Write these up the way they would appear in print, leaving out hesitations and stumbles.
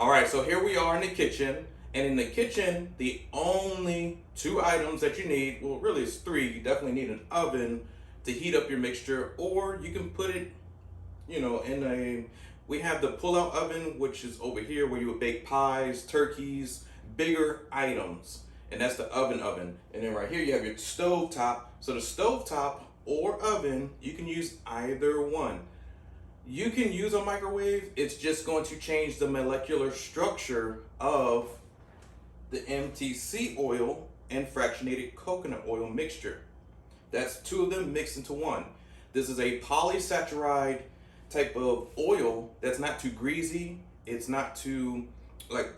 All right, so here we are in the kitchen. And in the kitchen, the only two items that you need, well, really it's three. You definitely need an oven to heat up your mixture, or you can put it, in we have the pull-out oven, which is over here where you would bake pies, turkeys, bigger items. And that's the oven. And then right here you have your stove top. So the stove top or oven, you can use either one. You can use a microwave. It's just going to change the molecular structure of the MTC oil and fractionated coconut oil mixture. That's two of them mixed into one. This is a polysaccharide type of oil that's not too greasy. It's not too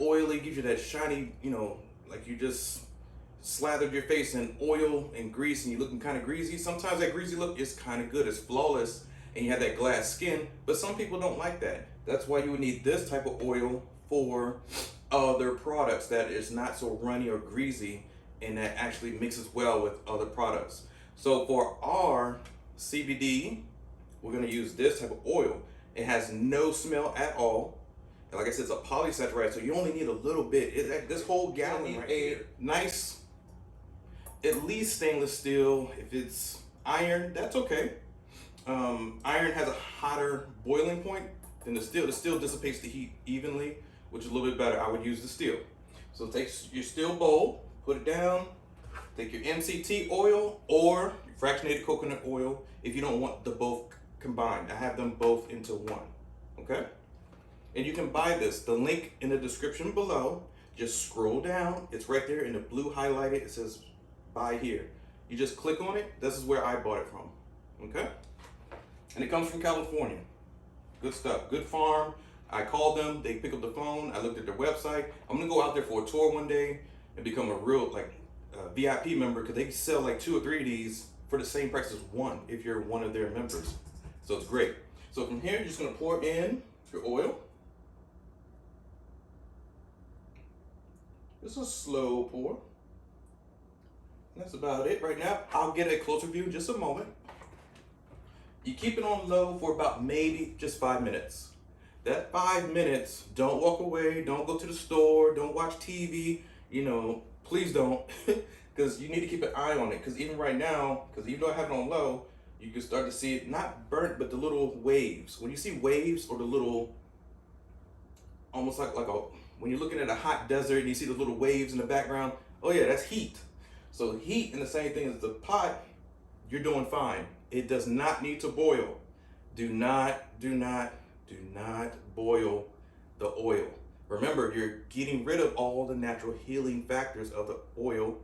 oily, gives you that shiny, like you just slathered your face in oil and grease and you're looking kind of greasy. Sometimes that greasy look is kind of good. It's flawless and you have that glass skin, but some people don't like that. That's why you would need this type of oil for other products that is not so runny or greasy and that actually mixes well with other products. So for our CBD, we're going to use this type of oil. It has no smell at all. And like I said, it's a polysaccharide, so you only need a little bit. This whole gallon right here. Nice, at least stainless steel. If it's iron, that's okay. Iron has a hotter boiling point than the steel. The steel dissipates the heat evenly, which is a little bit better. I would use the steel. So take your steel bowl, put it down, take your MCT oil or fractionated coconut oil if you don't want the both combined. I have them both into one, okay? And you can buy this. The link in the description below. Just scroll down. It's right there in the blue highlighted. It says buy here. You just click on it. This is where I bought it from, okay? And it comes from California. Good stuff, good farm. I called them, they pick up the phone. I looked at their website. I'm gonna go out there for a tour one day and become a real VIP member, because they sell like 2 or 3 of these for the same price as one if you're one of their members. So it's great. So from here, you're just gonna pour in your oil. Just a slow pour. And that's about it right now. I'll get a closer view in just a moment. You keep it on low for about maybe just 5 minutes. That 5 minutes, don't walk away, don't go to the store, don't watch TV, please don't, because you need to keep an eye on it. Because even right now, because even though I have it on low, you can start to see it not burnt, but the little waves. When you see waves or the little, almost like when you're looking at a hot desert and you see the little waves in the background, oh yeah, that's heat. So heat and the same thing as the pot, you're doing fine. It does not need to boil. Do not boil the oil. Remember, you're getting rid of all the natural healing factors of the oil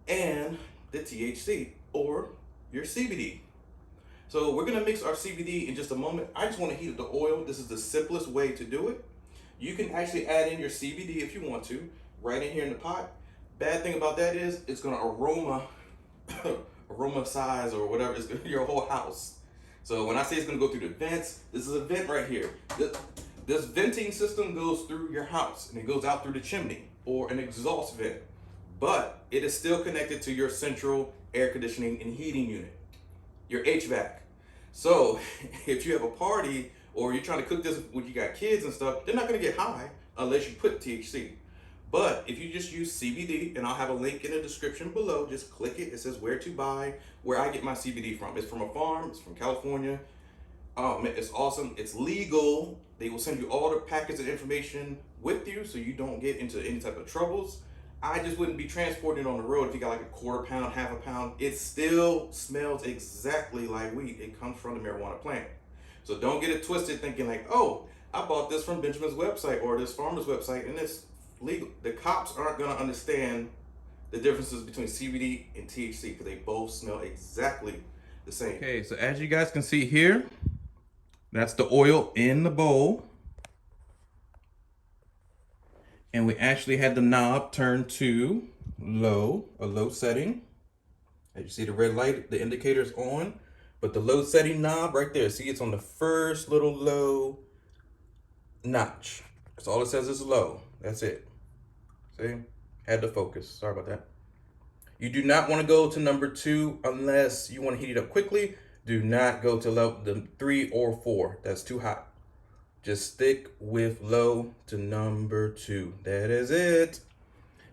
and the THC or your CBD. So we're gonna mix our CBD in just a moment. I just wanna heat up the oil. This is the simplest way to do it. You can actually add in your CBD if you want to, right in here in the pot. Bad thing about that is it's gonna aromatize or whatever, it's gonna your whole house. So when I say it's gonna go through the vents, this is a vent right here. This venting system goes through your house and it goes out through the chimney or an exhaust vent, but it is still connected to your central air conditioning and heating unit, your HVAC. So if you have a party or you're trying to cook this when you got kids and stuff, they're not gonna get high unless you put THC. But if you just use CBD, and I'll have a link in the description below, just click it. It says where to buy, where I get my CBD from. It's from a farm, it's from California. It's awesome, it's legal. They will send you all the packets of information with you so you don't get into any type of troubles. I just wouldn't be transporting it on the road if you got like a quarter pound, half a pound. It still smells exactly like weed. It comes from the marijuana plant. So don't get it twisted thinking like, oh, I bought this from Benjamin's website or this farmer's website and it's legal. The cops aren't gonna understand the differences between CBD and THC because they both smell exactly the same. Okay, so as you guys can see here, that's the oil in the bowl. And we actually had the knob turned to low, a low setting. As you see the red light, the indicator's on, but the low setting knob right there, see it's on the first little low notch. That's all it says is low, that's it. See, had to focus, sorry about that. You do not want to go to number 2 unless you want to heat it up quickly. Do not go to level 3 or 4, that's too hot. Just stick with low to number 2. That is it.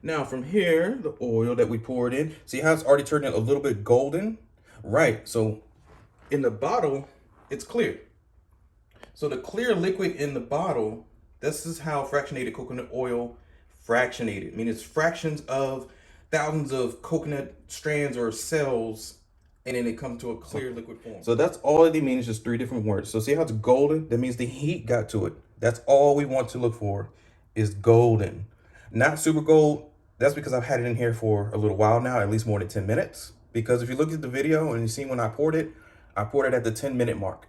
Now from here, the oil that we poured in, see how it's already turning a little bit golden? Right, so in the bottle, it's clear. So the clear liquid in the bottle, this is how fractionated coconut oil fractionated. I mean, it's fractions of thousands of coconut strands or cells, and then it comes to a clear liquid form. So that's all it means, just 3 different words. So see how it's golden? That means the heat got to it. That's all we want to look for is golden. Not super gold. That's because I've had it in here for a little while now, at least more than 10 minutes. Because if you look at the video and you see when I poured it at the 10-minute mark.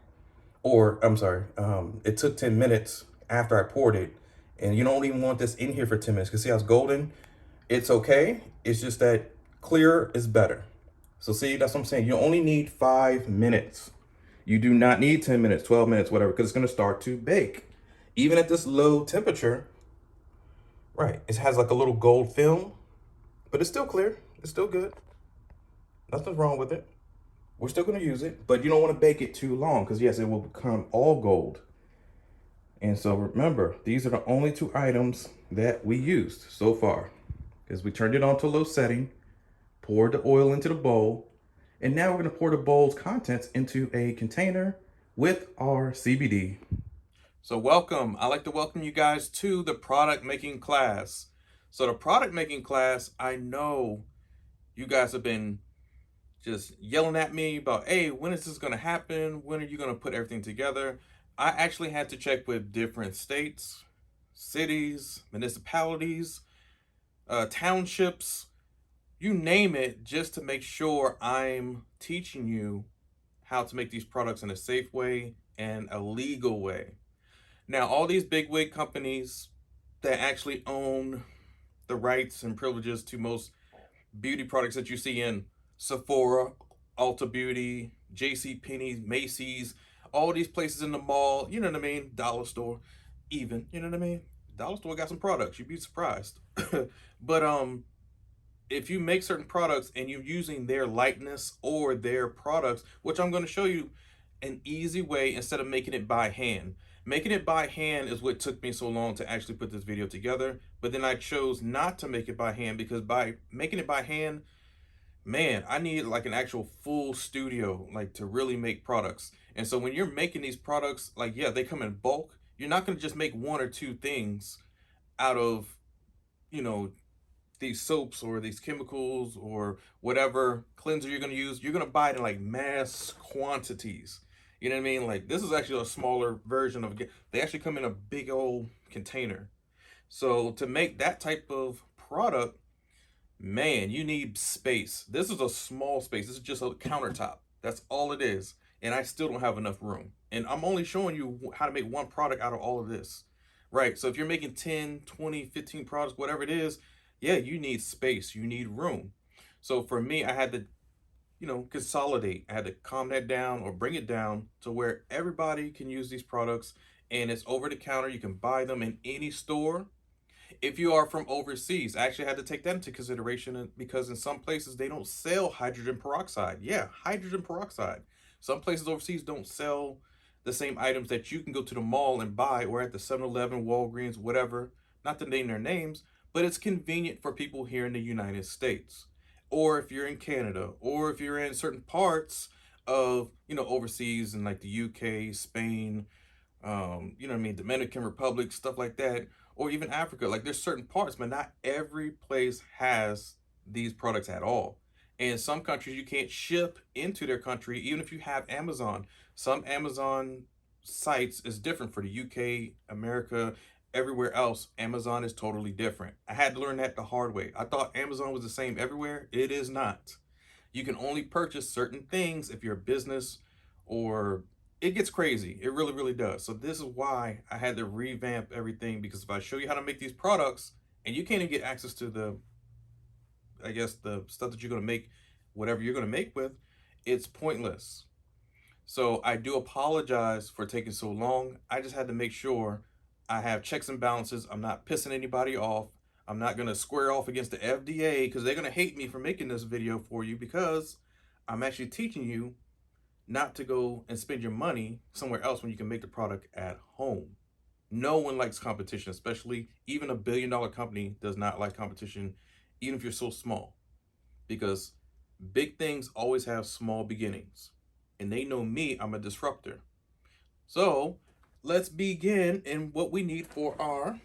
Or, I'm sorry, it took 10 minutes after I poured it. And you don't even want this in here for 10 minutes. Because see how it's golden? It's okay. It's just that clear is better. So see, that's what I'm saying. You only need 5 minutes. You do not need 10 minutes, 12 minutes, whatever, because it's going to start to bake. Even at this low temperature, right, it has like a little gold film, but it's still clear. It's still good. Nothing's wrong with it. We're still going to use it, but you don't want to bake it too long because, yes, it will become all gold. And so remember, these are the only 2 items that we used so far. Because we turned it on to low setting, poured the oil into the bowl, and now we're going to pour the bowl's contents into a container with our CBD. So welcome. I'd like to welcome you guys to the product making class. So the product making class, I know you guys have been just yelling at me about, hey, when is this going to happen? When are you going to put everything together? I actually had to check with different states, cities, municipalities, townships, you name it, just to make sure I'm teaching you how to make these products in a safe way and a legal way. Now, all these big wig companies that actually own the rights and privileges to most beauty products that you see in Sephora, Ulta Beauty, JCPenney, Macy's, all these places in the mall, you know what I mean? Dollar store, even, you know what I mean? Dollar store got some products, you'd be surprised. But if you make certain products and you're using their likeness or their products, which I'm going to show you an easy way instead of making it by hand. Making it by hand is what took me so long to actually put this video together, but then I chose not to make it by hand because by making it by hand, man, I need like an actual full studio, like to really make products. And so when you're making these products, like, yeah, they come in bulk. You're not going to just make 1 or 2 things out of, you know, these soaps or these chemicals or whatever cleanser you're going to use. You're going to buy it in like mass quantities. You know what I mean? Like, this is actually a smaller version of it. They actually come in a big old container. So to make that type of product, man, you need space. This is a small space. This is just a countertop. That's all it is. And I still don't have enough room. And I'm only showing you how to make 1 product out of all of this. Right? So if you're making 10, 20, 15 products, whatever it is, yeah, you need space. You need room. So for me, I had to, consolidate. I had to calm that down or bring it down to where everybody can use these products and it's over the counter. You can buy them in any store. If you are from overseas, I actually had to take that into consideration because in some places they don't sell hydrogen peroxide. Yeah, hydrogen peroxide. Some places overseas don't sell the same items that you can go to the mall and buy or at the 7-Eleven, Walgreens, whatever, not to name their names, but it's convenient for people here in the United States. Or if you're in Canada, or if you're in certain parts of, overseas in like the UK, Spain, Dominican Republic, stuff like that, or even Africa. Like there's certain parts, but not every place has these products at all. And some countries you can't ship into their country, even if you have Amazon. Some Amazon sites is different for the UK, America, everywhere else. Amazon is totally different. I had to learn that the hard way. I thought Amazon was the same everywhere. It is not. You can only purchase certain things if you're a business or it gets crazy. It really, really does. So this is why I had to revamp everything because if I show you how to make these products and you can't even get access to the stuff that you're going to make, whatever you're going to make with, it's pointless. So I do apologize for taking so long. I just had to make sure I have checks and balances. I'm not pissing anybody off. I'm not going to square off against the FDA because they're going to hate me for making this video for you because I'm actually teaching you not to go and spend your money somewhere else when you can make the product at home. No one likes competition, especially even a billion-dollar company does not like competition, even if you're so small, because big things always have small beginnings. And they know me, I'm a disruptor. So let's begin in what we need for our,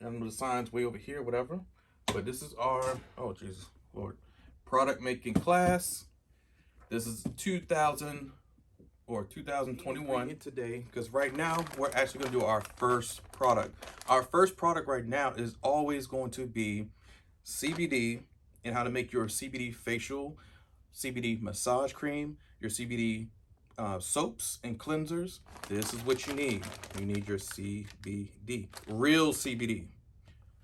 and the sign's way over here, whatever. But this is our, oh Jesus Lord, product making class. This is 2000 or 2021 today, because right now we're actually going to do our first product. Our first product right now is always going to be CBD and how to make your CBD facial, CBD massage cream, your CBD soaps and cleansers. This is what you need. You need your CBD, real CBD,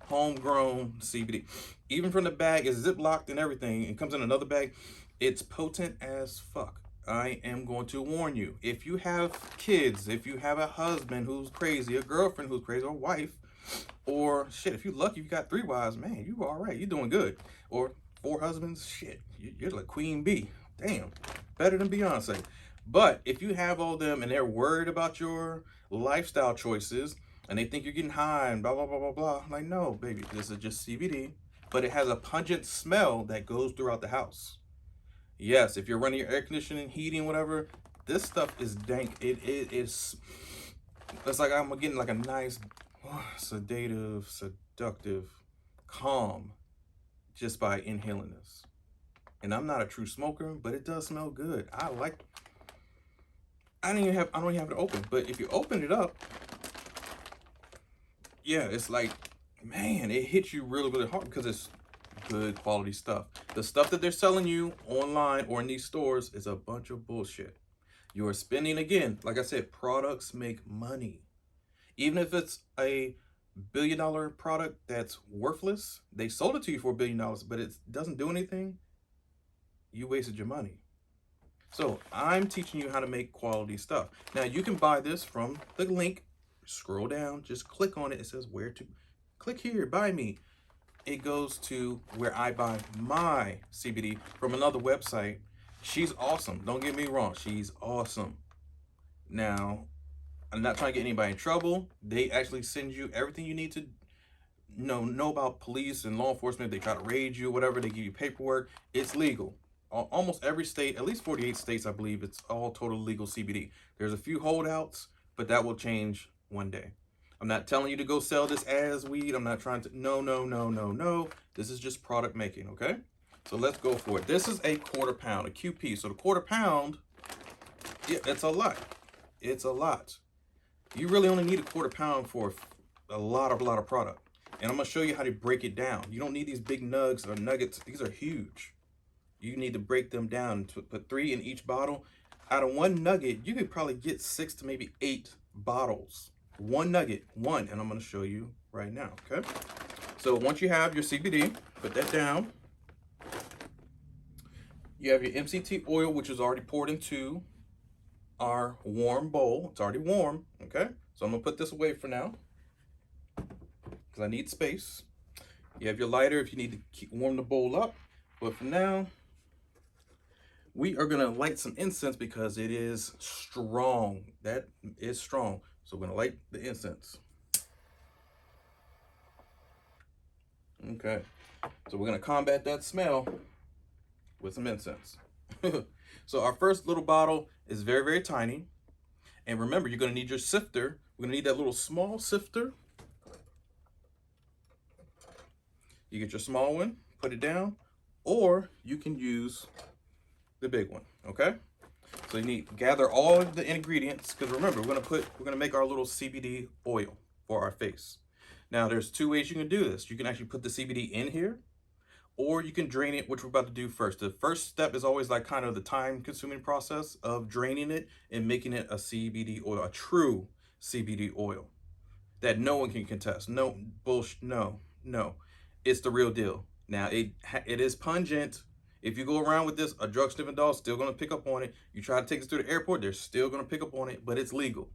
homegrown CBD. Even from the bag, it's ziplocked and everything. It comes in another bag. It's potent as fuck. I am going to warn you. If you have kids, if you have a husband who's crazy, a girlfriend who's crazy, or a wife, or shit, if you're lucky, you got 3 wives, man, you all right. You're doing good. Or 4 husbands, shit, you're like Queen Bee. Damn, better than Beyonce. But if you have all them and they're worried about your lifestyle choices and they think you're getting high and blah, blah, blah, blah, blah, I'm like, no, baby, this is just CBD, but it has a pungent smell that goes throughout the house. Yes, if you're running your air conditioning, heating, whatever, this stuff is dank. It's like I'm getting like a nice, sedative, seductive, calm just by inhaling this. And I'm not a true smoker, but it does smell good. I don't even have it open, but if you open it up, yeah, it's like, man, it hits you really, really hard because it's good quality stuff. The stuff that they're selling you online or in these stores is a bunch of bullshit. You are spending, again, like I said, products make money. Even if it's a billion-dollar product that's worthless, they sold it to you for $1 billion, but it doesn't do anything, you wasted your money. So I'm teaching you how to make quality stuff. Now you can buy this from the link. Scroll down, just click on it. It says where to. Click here, buy me. It goes to where I buy my CBD from another website. She's awesome. Don't get me wrong. She's awesome. Now, I'm not trying to get anybody in trouble. They actually send you everything you need to know about police and law enforcement. They try to raid you, whatever. They give you paperwork. It's legal. Almost every state, at least 48 states, I believe, it's all total legal CBD. There's a few holdouts, but that will change one day. I'm not telling you to go sell this as weed. I'm not trying to, no. This is just product making, okay? So let's go for it. This is a 1/4 pound, a QP. So the 1/4 pound, yeah, it's a lot. It's a lot. You really only need a 1/4 pound for a lot of product. And I'm gonna show you how to break it down. You don't need these big nugs or nuggets. These are huge. You need to break them down to put 3 in each bottle. Out of 1 nugget, you could probably get 6 to maybe 8 bottles. 1 nugget, 1, and I'm gonna show you right now, okay? So once you have your CBD, put that down. You have your MCT oil, which is already poured into our warm bowl. It's already warm, okay? So I'm gonna put this away for now because I need space. You have your lighter if you need to warm the bowl up. But for now, we are gonna light some incense because it is strong. That is strong. So we're gonna light the incense. Okay. So we're gonna combat that smell with some incense. So our first little bottle is very, very tiny. And remember, you're gonna need your sifter. We're gonna need that little small sifter. You get your small one, put it down, or you can use the big one, okay? So you need to gather all of the ingredients, because remember, we're gonna make our little CBD oil for our face. Now there's 2 ways you can do this. You can actually put the CBD in here, or you can drain it, which we're about to do first. The first step is always like kind of the time consuming process of draining it and making it a CBD oil, a true CBD oil that no one can contest. No bullshit, no. It's the real deal. Now it is pungent. If you go around with this, a drug sniffing dog's still gonna pick up on it. You try to take this to the airport, they're still gonna pick up on it, but it's legal.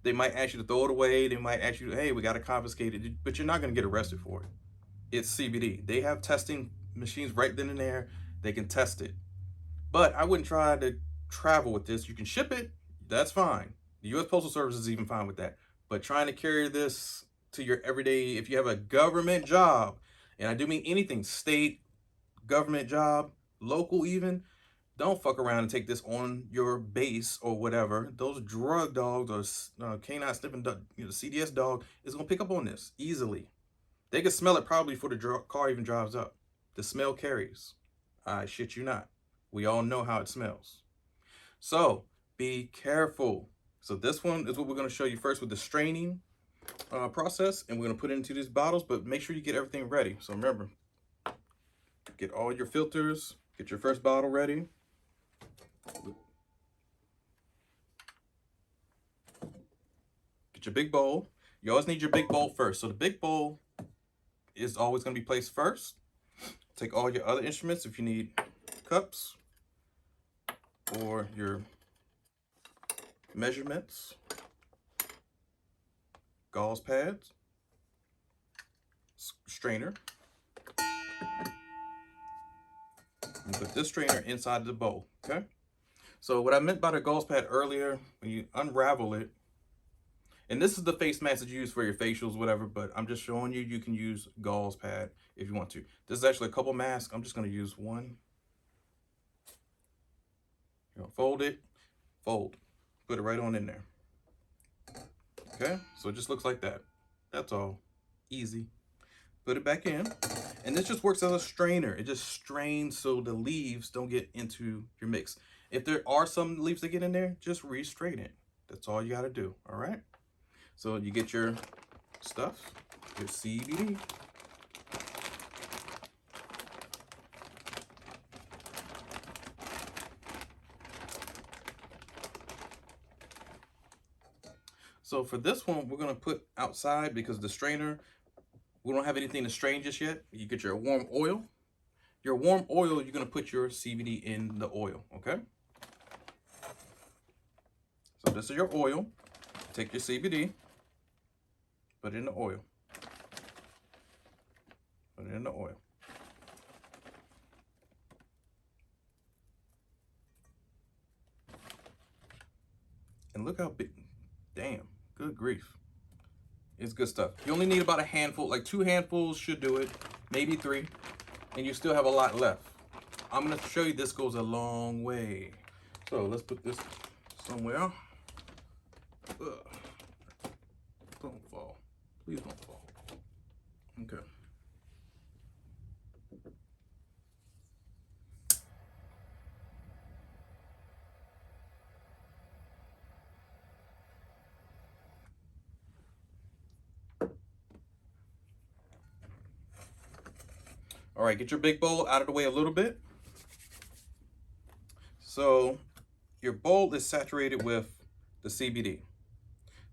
They might ask you to throw it away. They might ask you, hey, we gotta confiscate it, but you're not gonna get arrested for it. It's CBD. They have testing machines right then and there. They can test it. But I wouldn't try to travel with this. You can ship it, that's fine. The US Postal Service is even fine with that. But trying to carry this to your everyday, if you have a government job, and I do mean anything, state, government job, local even, don't fuck around and take this on your base or whatever. Those drug dogs or canine sniffing dog, CDS dog is gonna pick up on this easily. They can smell it probably before the car even drives up. The smell carries. I shit you not. We all know how it smells. So be careful. So this one is what we're going to show you first with the straining process, and we're going to put it into these bottles, but make sure you get everything ready. So remember, get all your filters, get your first bottle ready. Get your big bowl. You always need your big bowl first. So the big bowl is always going to be placed first. Take all your other instruments if you need cups or your measurements, gauze pads, strainer, and put this strainer inside the bowl, okay? So what I meant by the gauze pad earlier, when you unravel it, and this is the face mask that you use for your facials, whatever, but I'm just showing you, you can use gauze pad if you want to. This is actually a couple masks. I'm just gonna use one. Fold it, fold, put it right on in there. Okay, so it just looks like that. That's all, easy. Put it back in, and this just works as a strainer. It just strains so the leaves don't get into your mix. If there are some leaves that get in there, just re-strain it. That's all you gotta do, all right? So you get your stuff, your CBD. So for this one, we're gonna put outside because the strainer, we don't have anything to strain just yet. You get your warm oil. Your warm oil, you're gonna put your CBD in the oil, okay? So this is your oil. Take your CBD, put it in the oil. Put it in the oil. And look how big, damn, good grief. It's good stuff. You only need about a handful, like 2 handfuls should do it, maybe 3, and you still have a lot left. I'm gonna show you this goes a long way. So let's put this somewhere. Ugh. Don't fall, please don't fall. Okay. All right, get your big bowl out of the way a little bit. So your bowl is saturated with the CBD.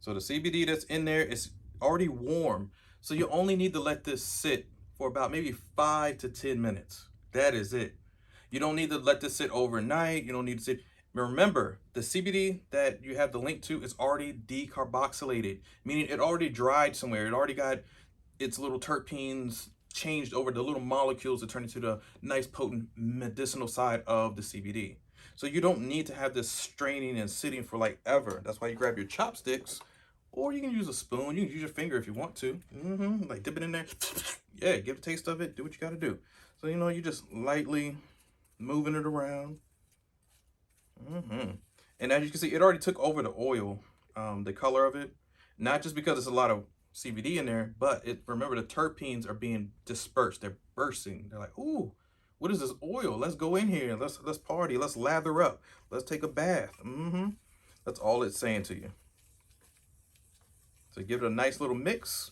So the CBD that's in there is already warm. So you only need to let this sit for about maybe 5 to 10 minutes. That is it. You don't need to let this sit overnight. You don't need to sit. Remember, the CBD that you have the link to is already decarboxylated, meaning it already dried somewhere. It already got its little terpenes changed over the little molecules to turn into the nice potent medicinal side of the CBD. So you don't need to have this straining and sitting for like ever. That's why you grab your chopsticks, or you can use a spoon. You can use your finger if you want to. Like dip it in there. Yeah, give a taste of it. Do what you got to do. So you just lightly moving it around. And as you can see, it already took over the oil, the color of it. Not just because there's a lot of CBD in there, but remember the terpenes are being dispersed. They're bursting. They're like, ooh, what is this oil? Let's go in here. Let's party. Let's lather up. Let's take a bath. That's all it's saying to you. So give it a nice little mix.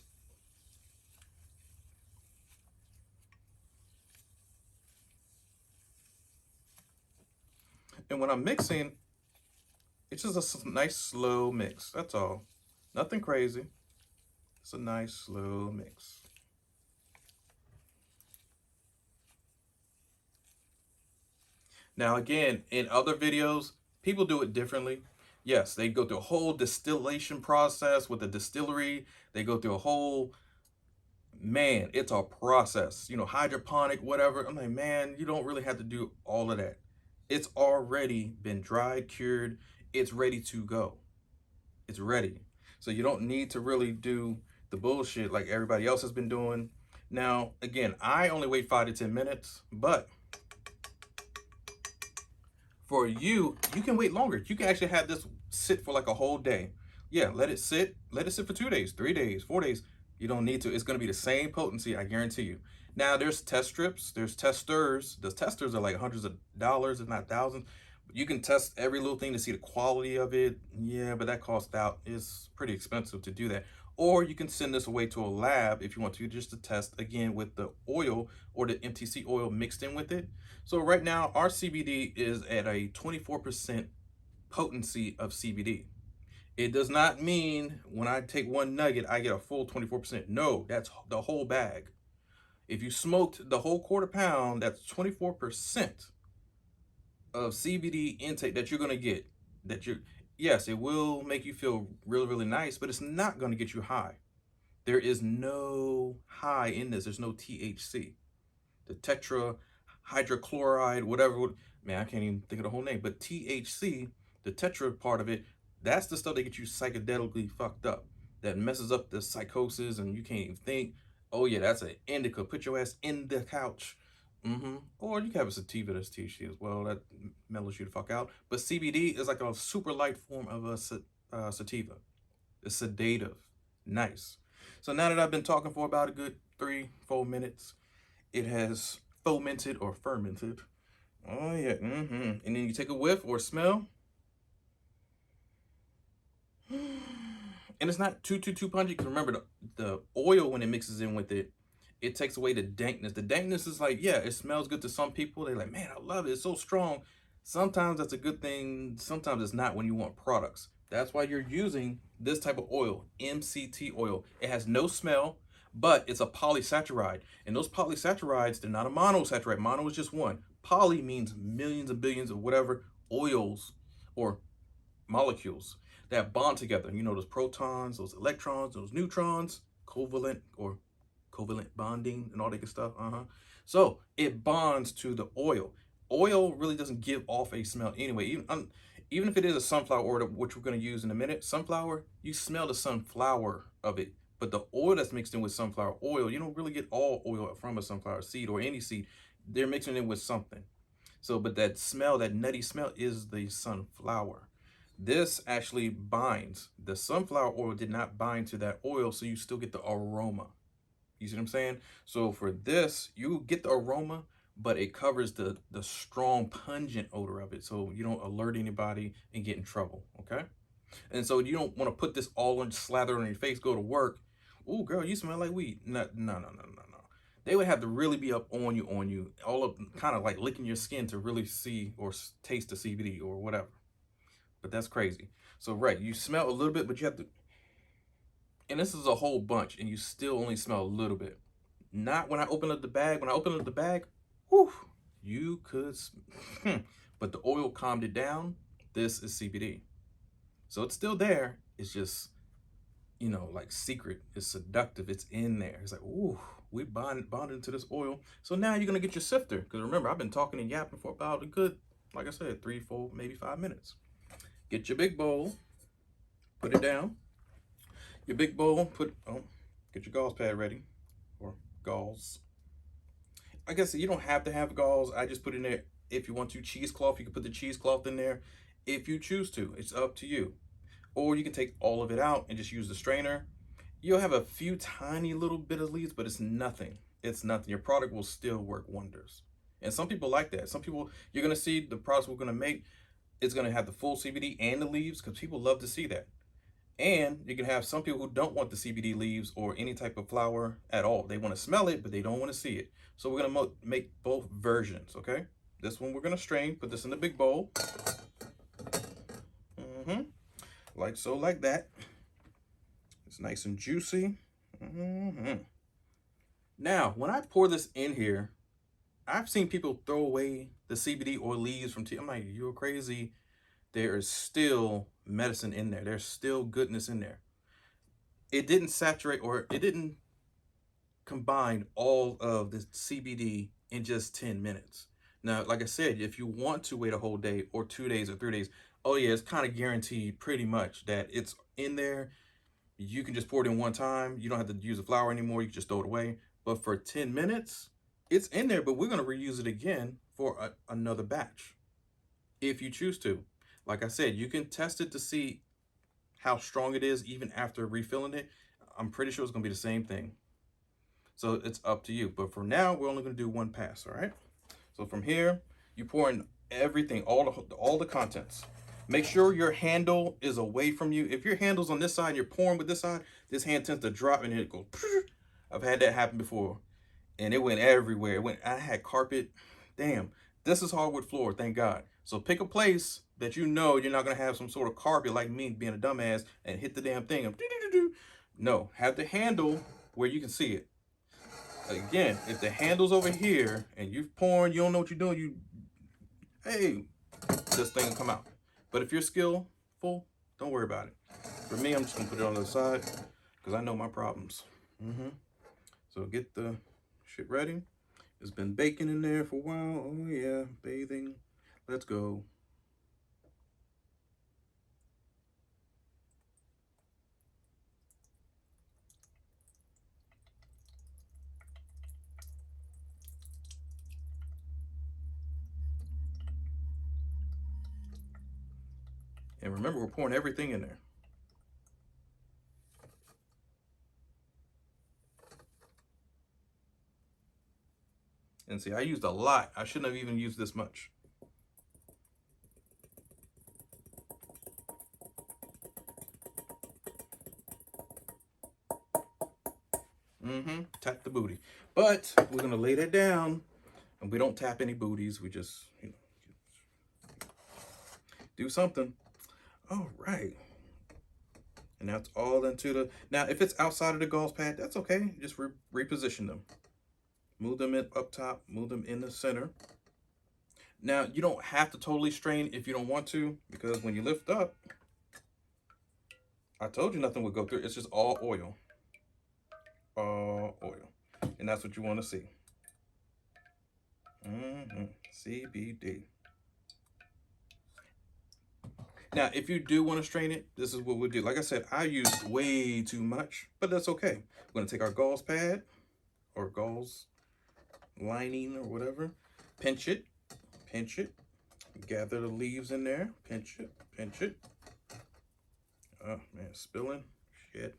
And when I'm mixing, it's just a nice slow mix. That's all. Nothing crazy. It's a nice slow mix. Now again, in other videos, people do it differently. Yes, they go through a whole distillation process with the distillery. They go through a whole, man, it's a process. Hydroponic, whatever. I'm like, man, you don't really have to do all of that. It's already been dried, cured. It's ready to go. It's ready. So you don't need to really do the bullshit like everybody else has been doing. Now, again, I only wait 5 to 10 minutes, but for you, you can wait longer. You can actually have this sit for like a whole day. Yeah, let it sit. Let it sit for 2 days, 3 days, 4 days. You don't need to. It's going to be the same potency, I guarantee you. Now, there's test strips, there's testers. The testers are like hundreds of dollars, if not thousands. You can test every little thing to see the quality of it. Yeah, but that costs out. It's pretty expensive to do that. Or you can send this away to a lab if you want to, just to test again with the oil or the MTC oil mixed in with it. So right now, our CBD is at a 24% potency of CBD. It does not mean when I take one nugget, I get a full 24%. No, that's the whole bag. If you smoked the whole quarter pound, that's 24% of CBD intake that you're going to get. That you're, yes, it will make you feel really, really nice, but it's not going to get you high. There is no high in this. There's no THC. The tetra hydrochloride, whatever. Man, I can't even think of the whole name. But THC, the tetra part of it, that's the stuff that gets you psychedelically fucked up. That messes up the psychosis and you can't even think. Oh yeah, that's an indica. Put your ass in the couch. Or you can have a sativa that's THC as well. That mellows you the fuck out. But CBD is like a super light form of a sativa. It's sedative. Nice. So now that I've been talking for about a good 3, 4 minutes, it has fomented or fermented. Oh yeah, and then you take a whiff or smell, and it's not too punchy. Because remember, the oil when it mixes in with it, it takes away the dankness. The dankness is like, yeah, it smells good to some people. They're like, man, I love it. It's so strong. Sometimes that's a good thing. Sometimes it's not when you want products. That's why you're using this type of oil, MCT oil. It has no smell, but it's a polysaccharide. And those polysaccharides, they're not a monosaccharide. Mono is just one. Poly means millions and billions of whatever oils or molecules that bond together. You know, those protons, those electrons, those neutrons, covalent or covalent bonding and all that good stuff. So it bonds to the oil. Oil really doesn't give off a smell anyway. Even if it is a sunflower oil, which we're going to use in a minute, sunflower, you smell the sunflower of it. But the oil that's mixed in with sunflower oil, you don't really get all oil from a sunflower seed or any seed. They're mixing it with something. So, but that smell, that nutty smell, is the sunflower. This actually binds. The sunflower oil did not bind to that oil, so you still get the aroma. You see what I'm saying? So for this, you get the aroma, but it covers the strong, pungent odor of it, so you don't alert anybody and get in trouble. Okay? And so you don't want to put this all on, slather on your face, go to work. Oh, girl, you smell like weed. No, no, no, no, no, no. They would have to really be up on you, all up, kind of like licking your skin to really see or taste the CBD or whatever. But that's crazy. So right, you smell a little bit, but you have to, and this is a whole bunch, and you still only smell a little bit. Not when I open up the bag. When I open up the bag, whew, you could, but the oil calmed it down. This is CBD. So it's still there. It's just, like secret. It's seductive. It's in there. It's like, ooh, we bonded to this oil. So now you're gonna get your sifter. Because remember, I've been talking and yapping for about a good, like I said, 3, 4, maybe 5 minutes. Get your big bowl, put it down. Your big bowl, get your gauze pad ready, or gauze. I guess you don't have to have gauze. I just put in there if you want to. Cheesecloth, you can put the cheesecloth in there if you choose to. It's up to you. Or you can take all of it out and just use the strainer. You'll have a few tiny little bit of leaves, but it's nothing. It's nothing. Your product will still work wonders. And some people like that. Some people, you're going to see the products we're going to make, it's going to have the full CBD and the leaves because people love to see that. And you can have some people who don't want the CBD leaves or any type of flower at all. They want to smell it, but they don't want to see it. So we're going to make both versions, okay? This one we're going to strain, put this in the big bowl. Like so, like that. It's nice and juicy. Now, when I pour this in here, I've seen people throw away the CBD or leaves from tea. I'm like, you're crazy. There is still medicine in there. There's still goodness in there. It didn't saturate or it didn't combine all of the CBD in just 10 minutes. Now, like I said, if you want to wait a whole day or 2 days or 3 days, oh yeah, it's kind of guaranteed pretty much that it's in there. you can just pour it in one time. You don't have to use the flour anymore. You can just throw it away. But for 10 minutes, it's in there, but we're going to reuse it again for another batch if you choose to. Like I said, you can test it to see how strong it is even after refilling it. I'm pretty sure it's going to be the same thing. So it's up to you. But for now, we're only going to do one pass, all right? So from here, you pour in everything, all the contents. Make sure your handle is away from you. If your handle's on this side and you're pouring with this side, this hand tends to drop and it goes. I've had that happen before, and it went everywhere. I had carpet. Damn, this is hardwood floor. Thank God. So pick a place that you know you're not gonna have some sort of carpet like me being a dumbass and hit the damn thing. No, have the handle where you can see it. Again, if the handle's over here and you're pouring, you don't know what you're doing, hey, this thing will come out. But if you're skillful, don't worry about it. For me, I'm just gonna put it on the side because I know my problems. So get the shit ready. It's been baking in there for a while. Oh yeah, bathing. Let's go. And remember, we're pouring everything in there. And see, I used a lot. I shouldn't have even used this much. Tap the booty. But we're gonna lay that down, and we don't tap any booties. We just, do something. All right. And that's all into the. Now, if it's outside of the gauze pad, that's okay. Just reposition them. Move them in up top. Move them in the center. Now, you don't have to totally strain if you don't want to, because when you lift up, I told you nothing would go through. It's just all oil. All oil. And that's what you want to see. CBD. Now, if you do want to strain it, this is what we'll do. Like I said, I used way too much, but that's okay. We're going to take our gauze pad or gauze lining or whatever, pinch it, gather the leaves in there, pinch it. Oh man, spilling, shit.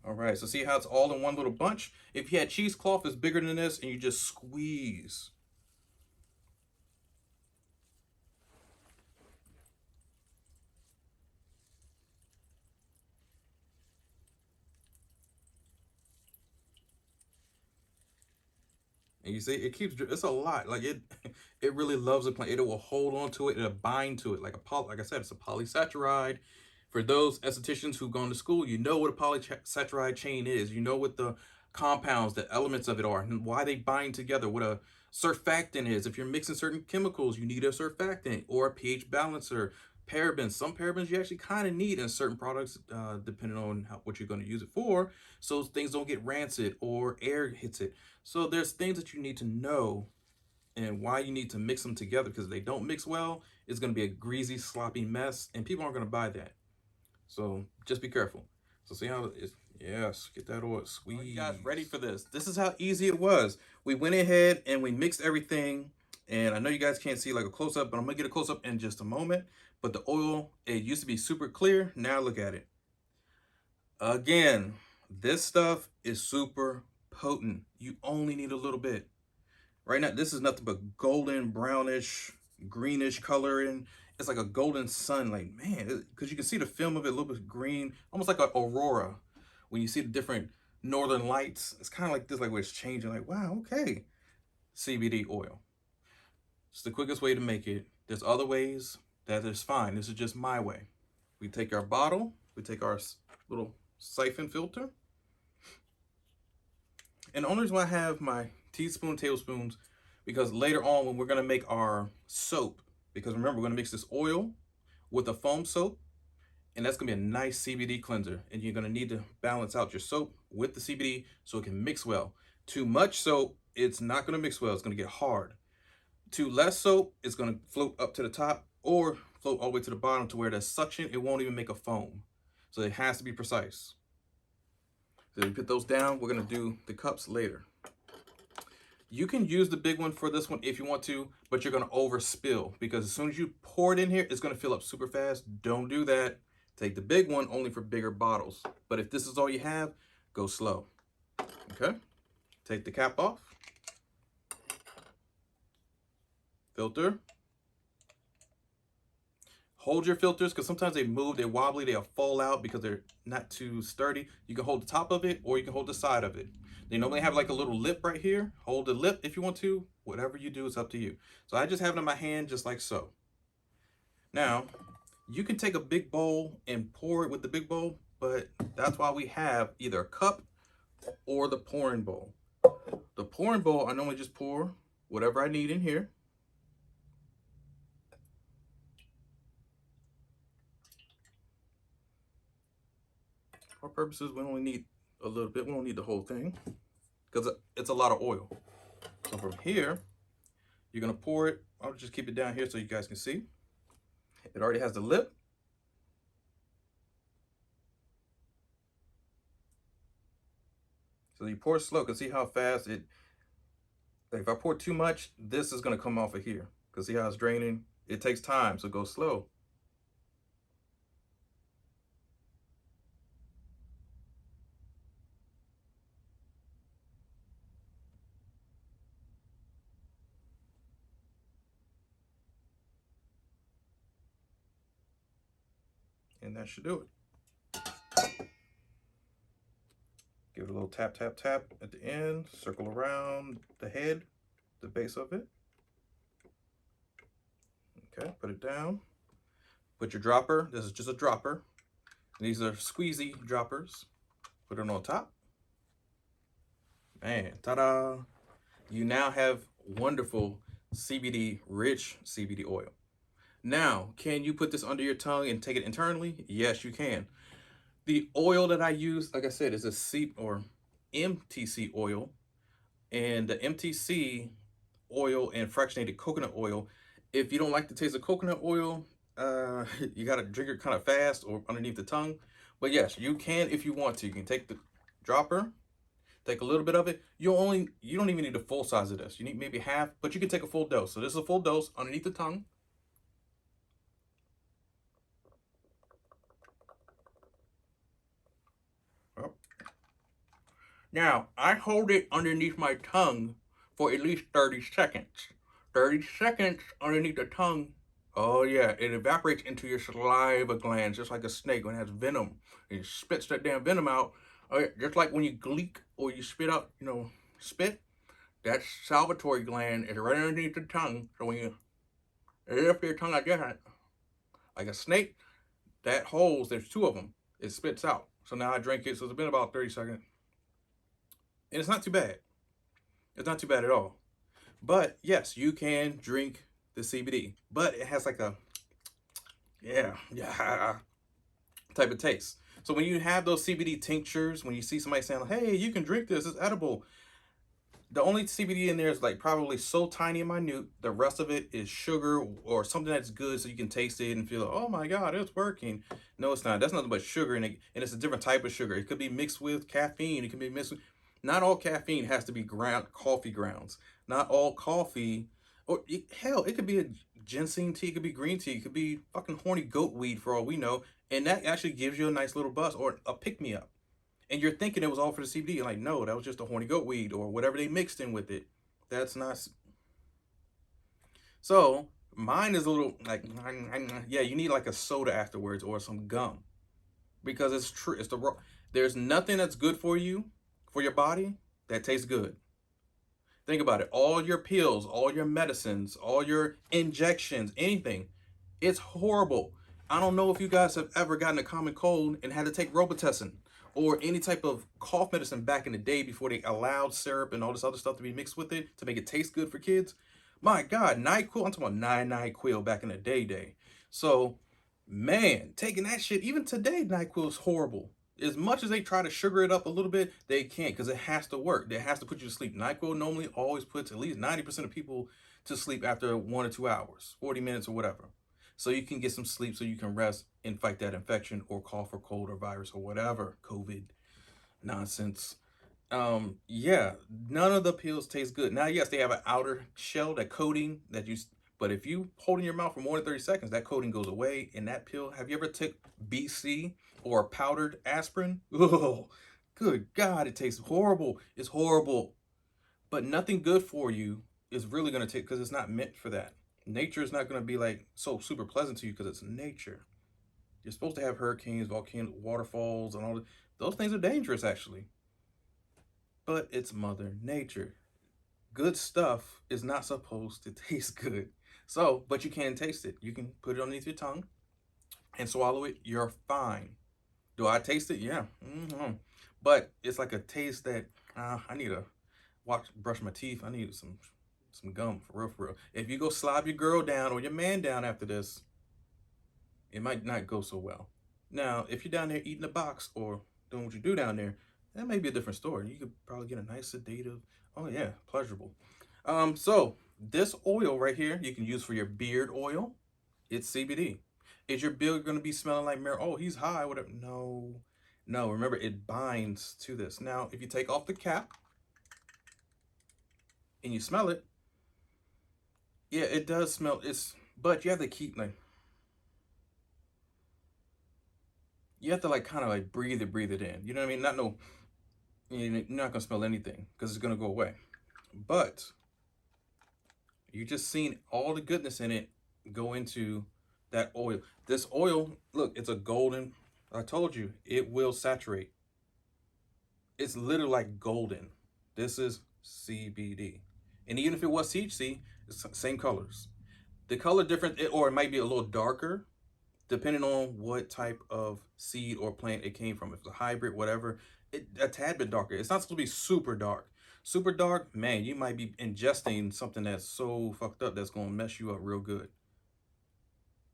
All right, so see how it's all in one little bunch? If you had cheesecloth, it's bigger than this, and you just squeeze. And you see, it keeps, it's a lot. Like it really loves the plant. It will hold on to it, it'll bind to it. Like I said, it's a polysaccharide. For those estheticians who've gone to school, you know what a polysaccharide chain is. You know what the compounds, the elements of it are, and why they bind together, what a surfactant is. If you're mixing certain chemicals, you need a surfactant or a pH balancer. Parabens, some parabens you actually kind of need in certain products, depending on what you're going to use it for, so things don't get rancid or air hits it. So there's things that you need to know and why you need to mix them together, because if they don't mix well, it's going to be a greasy, sloppy mess, and people aren't going to buy that. So just be careful. So see how it's, yes, get that oil, squeeze. Are you guys ready for this? This is how easy it was. We went ahead and we mixed everything. And I know you guys can't see like a close-up, but I'm gonna get a close-up in just a moment. But the oil, it used to be super clear. Now look at it. Again, this stuff is super potent. You only need a little bit. Right now, this is nothing but golden, brownish, greenish color, and it's like a golden sun. Like, man, because you can see the film of it a little bit green, almost like an aurora. When you see the different northern lights, it's kind of like this, like where it's changing. Like, wow, okay. CBD oil. It's the quickest way to make it. There's other ways that is fine. This is just my way. We take our bottle, we take our little siphon filter. And the only reason why I have my teaspoon, tablespoons, because later on when we're gonna make our soap, because remember we're gonna mix this oil with a foam soap, and that's gonna be a nice CBD cleanser. And you're gonna need to balance out your soap with the CBD so it can mix well. Too much soap, it's not gonna mix well, it's gonna get hard. Too less soap, it's gonna float up to the top, or float all the way to the bottom to where the suction, it won't even make a foam. So it has to be precise. So you put those down. We're gonna do the cups later. You can use the big one for this one if you want to, but you're gonna overspill because as soon as you pour it in here, it's gonna fill up super fast. Don't do that. Take the big one only for bigger bottles. But if this is all you have, go slow. Okay? Take the cap off. Filter. Hold your filters because sometimes they move, they're wobbly, they'll fall out because they're not too sturdy. You can hold the top of it or you can hold the side of it. They normally have like a little lip right here. Hold the lip if you want to. Whatever you do, it's up to you. So I just have it in my hand just like so. Now, you can take a big bowl and pour it with the big bowl, but that's why we have either a cup or the pouring bowl. The pouring bowl, I normally just pour whatever I need in here. For our purposes, we only need a little bit. We don't need the whole thing because it's a lot of oil. So from here, you're gonna pour it. I'll just keep it down here so you guys can see. It already has the lip. So you pour slow, because see how fast it, like if I pour too much, this is gonna come off of here. Because see how it's draining? It takes time, so go slow. And that should do it. Give it a little tap, tap, tap at the end, circle around the head, the base of it. Okay, put it down. Put your dropper, this is just a dropper. These are squeezy droppers. Put it on top. Man, ta-da! You now have wonderful CBD, rich CBD oil. Now, can you put this under your tongue and take it internally? Yes, you can. The oil that I use, like I said, is a C or MTC oil. And the MTC oil and fractionated coconut oil, if you don't like the taste of coconut oil, you gotta drink it kind of fast or underneath the tongue. But yes, you can if you want to. You can take the dropper, take a little bit of it. You don't even need a full size of this. You need maybe half, but you can take a full dose. So this is a full dose underneath the tongue. Now, I hold it underneath my tongue for at least 30 seconds. 30 seconds underneath the tongue. Oh yeah, it evaporates into your saliva glands just like a snake when it has venom. It spits that damn venom out. Just like when you gleek or you spit out, spit, that salivatory gland is right underneath the tongue. So when you lift your tongue like that, like a snake, that holes, there's two of them, it spits out. So now I drink it, so it's been about 30 seconds. And it's not too bad. It's not too bad at all. But yes, you can drink the CBD, but it has like a, yeah, type of taste. So when you have those CBD tinctures, when you see somebody saying, hey, you can drink this, it's edible. The only CBD in there is like probably so tiny and minute. The rest of it is sugar or something that's good so you can taste it and feel, oh my God, it's working. No, it's not. That's nothing but sugar, and it's a different type of sugar. It could be mixed with caffeine. It can be mixed with, not all caffeine has to be coffee grounds. Not all coffee, or hell, it could be a ginseng tea, it could be green tea, it could be fucking horny goat weed for all we know. And that actually gives you a nice little buzz or a pick-me-up. And you're thinking it was all for the CBD. You're like, no, that was just a horny goat weed or whatever they mixed in with it. That's not. So mine is a little like, yeah, you need like a soda afterwards or some gum, because it's true. It's the raw. There's nothing that's good for you, for your body, that tastes good. Think about it. All your pills, all your medicines, all your injections, anything, it's horrible. I don't know if you guys have ever gotten a common cold and had to take Robitussin or any type of cough medicine back in the day before they allowed syrup and all this other stuff to be mixed with it to make it taste good for kids. My God, NyQuil, I'm talking about NyQuil back in the day. So, man, taking that shit, even today, NyQuil is horrible. As much as they try to sugar it up a little bit, they can't, because it has to work. It has to put you to sleep. NyQuil normally always puts at least 90% of people to sleep after 1 or 2 hours, 40 minutes or whatever. so you can get some sleep, so you can rest and fight that infection or cough or cold or virus or whatever COVID nonsense. Yeah, none of the pills taste good. Now, yes, they have an outer shell, that coating that but if you hold in your mouth for more than 30 seconds, that coating goes away. In that pill, have you ever took BC or powdered aspirin? Oh, good God, it tastes horrible. It's horrible. But nothing good for you is really going to take, because it's not meant for that. Nature is not going to be like so super pleasant to you because it's nature. You're supposed to have hurricanes, volcanoes, waterfalls, and all that. Those things are dangerous, actually. But it's Mother Nature. Good stuff is not supposed to taste good. So, but you can taste it. You can put it underneath your tongue and swallow it. You're fine. Do I taste it? Yeah. But it's like a taste that I need to brush my teeth. I need some gum for real, for real. If you go slob your girl down or your man down after this, it might not go so well. Now, if you're down there eating a box or doing what you do down there, that may be a different story. You could probably get a nice sedative. Oh yeah, pleasurable. So this oil right here, you can use for your beard oil. It's CBD. Is your beard going to be smelling like mirror? Oh, he's high, whatever. No, no. Remember, it binds to this. Now, if you take off the cap and you smell it, yeah, it does smell. But you have to keep like, you have to like kind of like breathe it in. You know what I mean? Not no, you're not gonna smell anything because it's gonna go away. But you just seen all the goodness in it go into that oil. This oil, look, it's a golden. I told you, it will saturate. It's literally like golden. This is CBD. And even if it was THC, it's same colors. The color different, or it might be a little darker, depending on what type of seed or plant it came from. If it's a hybrid, whatever, a tad bit darker. It's not supposed to be super dark. Super dark, man, you might be ingesting something that's so fucked up that's gonna mess you up real good.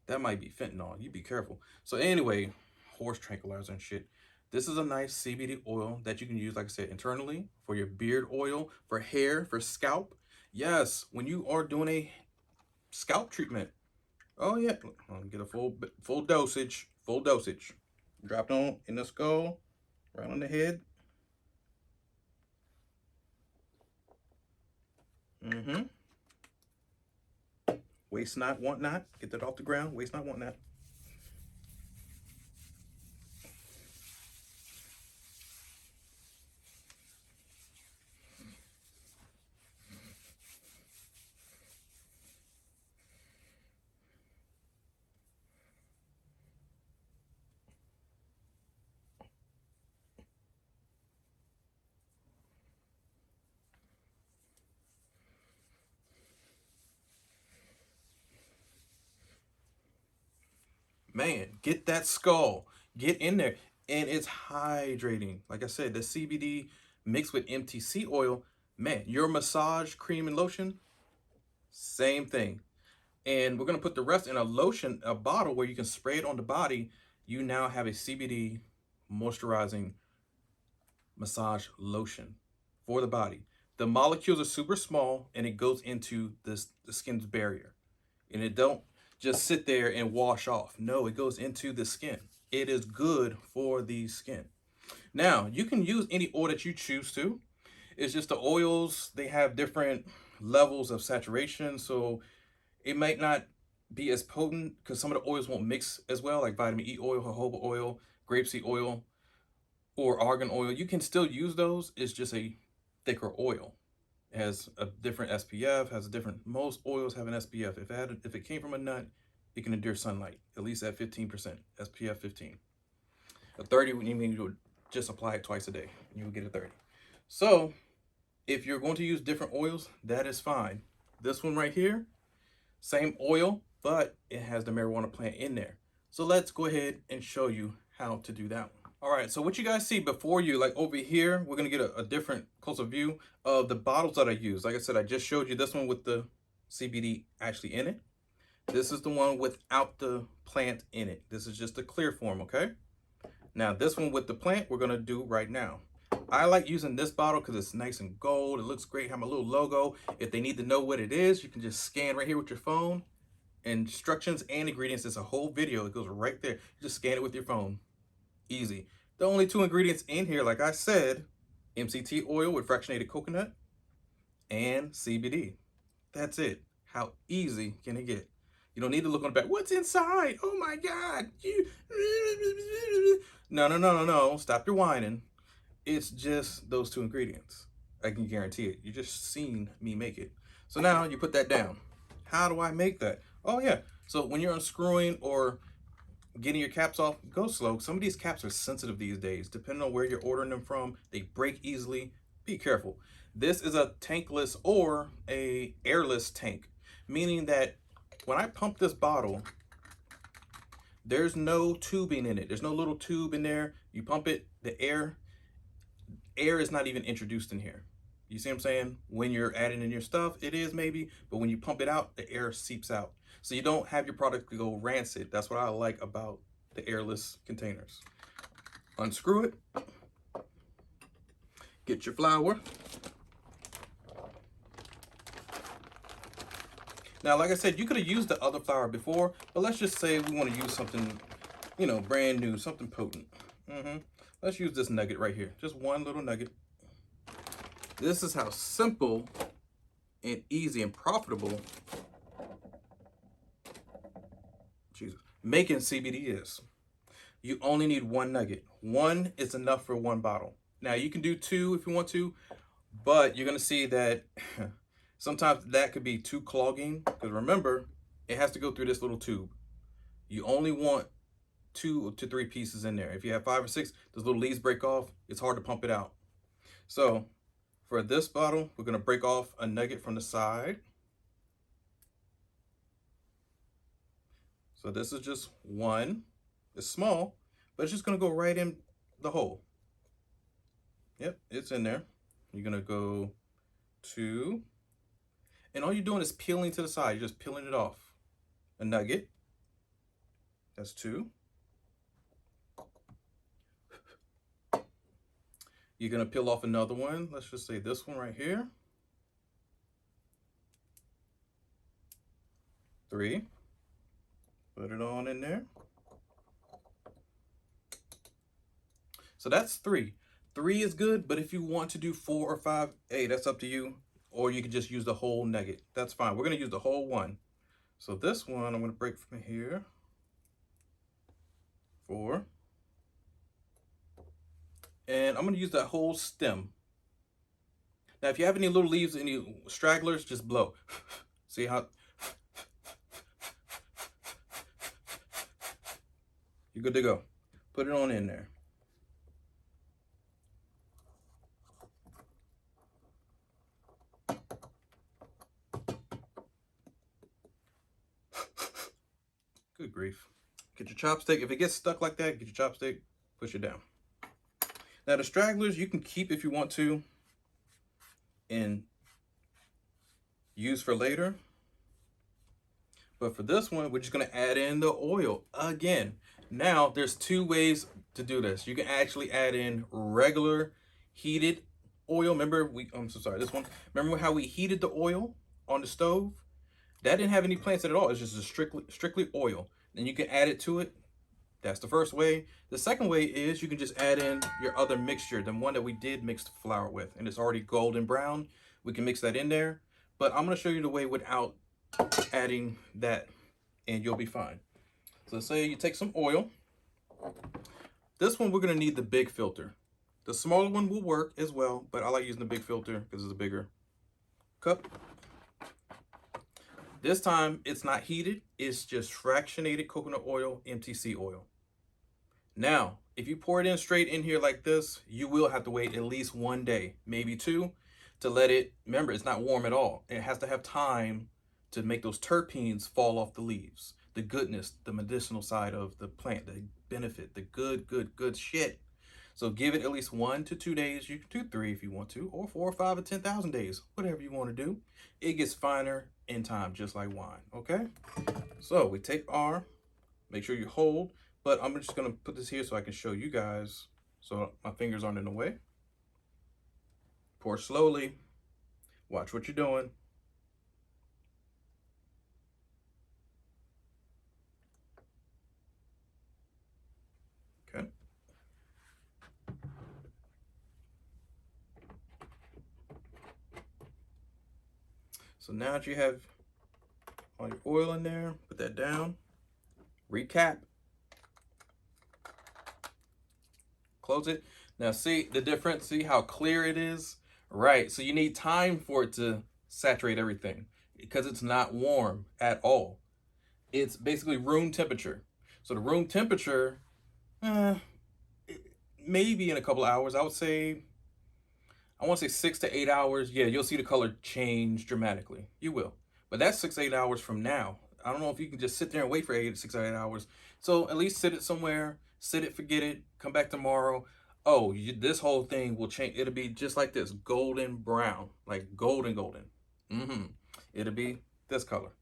That might be fentanyl. You be careful. So anyway, horse tranquilizer and shit. This is a nice CBD oil that you can use, like I said, internally for your beard oil, for hair, for scalp. Yes, when you are doing a scalp treatment. Oh yeah, I'll get a full dosage, full dosage. Dropped on in the skull, right on the head. Mm-hmm. Waste not, want not. Get that off the ground. Waste not, want not. Man, get that skull. Get in there. And it's hydrating. Like I said, the CBD mixed with MTC oil, man, your massage cream and lotion, same thing. And we're gonna put the rest in a lotion, a bottle where you can spray it on the body. You now have a CBD moisturizing massage lotion for the body. The molecules are super small and it goes into the skin's barrier. And it don't just sit there and wash off. No, it goes into the skin. It is good for the skin. Now, you can use any oil that you choose to. It's just the oils, they have different levels of saturation. So it might not be as potent because some of the oils won't mix as well, like vitamin E oil, jojoba oil, grapeseed oil, or argan oil. You can still use those. It's just a thicker oil. It has a different SPF, has a different, most oils have an SPF. If it came from a nut, it can endure sunlight, at least at 15%, SPF 15. A 30, you mean you would just apply it twice a day, you will get a 30. So if you're going to use different oils, that is fine. This one right here, same oil, but it has the marijuana plant in there. So let's go ahead and show you how to do that one. All right, so what you guys see before you, like over here, we're gonna get a different closer view of the bottles that I use. Like I said, I just showed you this one with the CBD actually in it. This is the one without the plant in it. This is just the clear form, okay? Now this one with the plant, we're gonna do right now. I like using this bottle because it's nice and gold. It looks great, have a little logo. If they need to know what it is, you can just scan right here with your phone Instructions and ingredients. It's a whole video. It goes right there. You just scan it with your phone. Easy. The only two ingredients in here, like I said, MCT oil with fractionated coconut and CBD. That's it. How easy can it get? You don't need to look on the back. What's inside? Oh my God. No, no, no, no, no. Stop your whining. It's just those two ingredients. I can guarantee it. You just seen me make it. So now you put that down. How do I make that? Oh yeah. So when you're unscrewing or getting your caps off, go slow. Some of these caps are sensitive these days. Depending on where you're ordering them from, they break easily. Be careful. This is a tankless or a airless tank, meaning that when I pump this bottle, there's no tubing in it. There's no little tube in there. You pump it, the air is not even introduced in here. You see what I'm saying? When you're adding in your stuff, it is maybe, but when you pump it out, the air seeps out. So you don't have your product go rancid. That's what I like about the airless containers. Unscrew it. Get your flour. Now, like I said, you could have used the other flour before, but let's just say we want to use something, you know, brand new, something potent. Let's use this nugget right here. Just one little nugget. This is how simple and easy and profitable making CBD is. You only need one nugget. One is enough for one bottle. Now you can do two if you want to, but you're gonna see that sometimes that could be too clogging, because remember, it has to go through this little tube. You only want 2 to 3 pieces in there. If you have 5 or 6, those little leaves break off. It's hard to pump it out. So for this bottle, we're gonna break off a nugget from the side. So this is just one. It's small, but it's just gonna go right in the hole. Yep, it's in there. You're gonna go 2. And all you're doing is peeling to the side. You're just peeling it off. A nugget. That's 2. You're gonna peel off another one. Let's just say this one right here. 3. Put it on in there. So that's 3. 3 is good, but if you want to do 4 or 5, hey, that's up to you. Or you can just use the whole nugget. That's fine. We're gonna use the whole one. So this one, I'm gonna break from here. 4. And I'm gonna use that whole stem. Now, if you have any little leaves, any stragglers, just blow. See how? You're good to go. Put it on in there. Good grief. Get your chopstick. If it gets stuck like that, get your chopstick, push it down. Now the stragglers you can keep if you want to and use for later. But for this one, we're just gonna add in the oil again. Now there's 2 ways to do this. You can actually add in regular heated oil. Remember I'm so sorry, this one. Remember how we heated the oil on the stove? That didn't have any plants in it at all. It's just a strictly oil. Then you can add it to it. That's the first way. The second way is you can just add in your other mixture, the one that we did mix the flour with, and it's already golden brown. We can mix that in there, but I'm gonna show you the way without adding that, and you'll be fine. So say you take some oil. This one, we're gonna need the big filter. The smaller one will work as well, but I like using the big filter because it's a bigger cup. This time, it's not heated. It's just fractionated coconut oil, MTC oil. Now, if you pour it in straight in here like this, you will have to wait at least 1 day, maybe 2, to let it, remember, it's not warm at all. It has to have time to make those terpenes fall off the leaves. The goodness, the medicinal side of the plant, the benefit, the good shit. So give it at least 1 to 2 days. You can do 3 if you want to, or 4 or 5 or 10,000 days, whatever you want to do. It gets finer in time, just like wine, okay? So we take our, make sure you hold, but I'm just gonna put this here so I can show you guys so my fingers aren't in the way. Pour slowly, watch what you're doing. So now that you have all your oil in there, put that down. Recap. Close it. Now see the difference? See how clear it is? Right. So you need time for it to saturate everything because it's not warm at all. It's basically room temperature. So the room temperature, uh, maybe in a couple of hours, I would say, I want to say 6 to 8 hours. Yeah, you'll see the color change dramatically. You will. But that's 6 to 8 hours from now. I don't know if you can just sit there and wait for 6 to 8 hours. So at least sit it somewhere, sit it, forget it, come back tomorrow. Oh, this whole thing will change. It'll be just like this, golden brown, like golden. Mm-hmm. It'll be this color.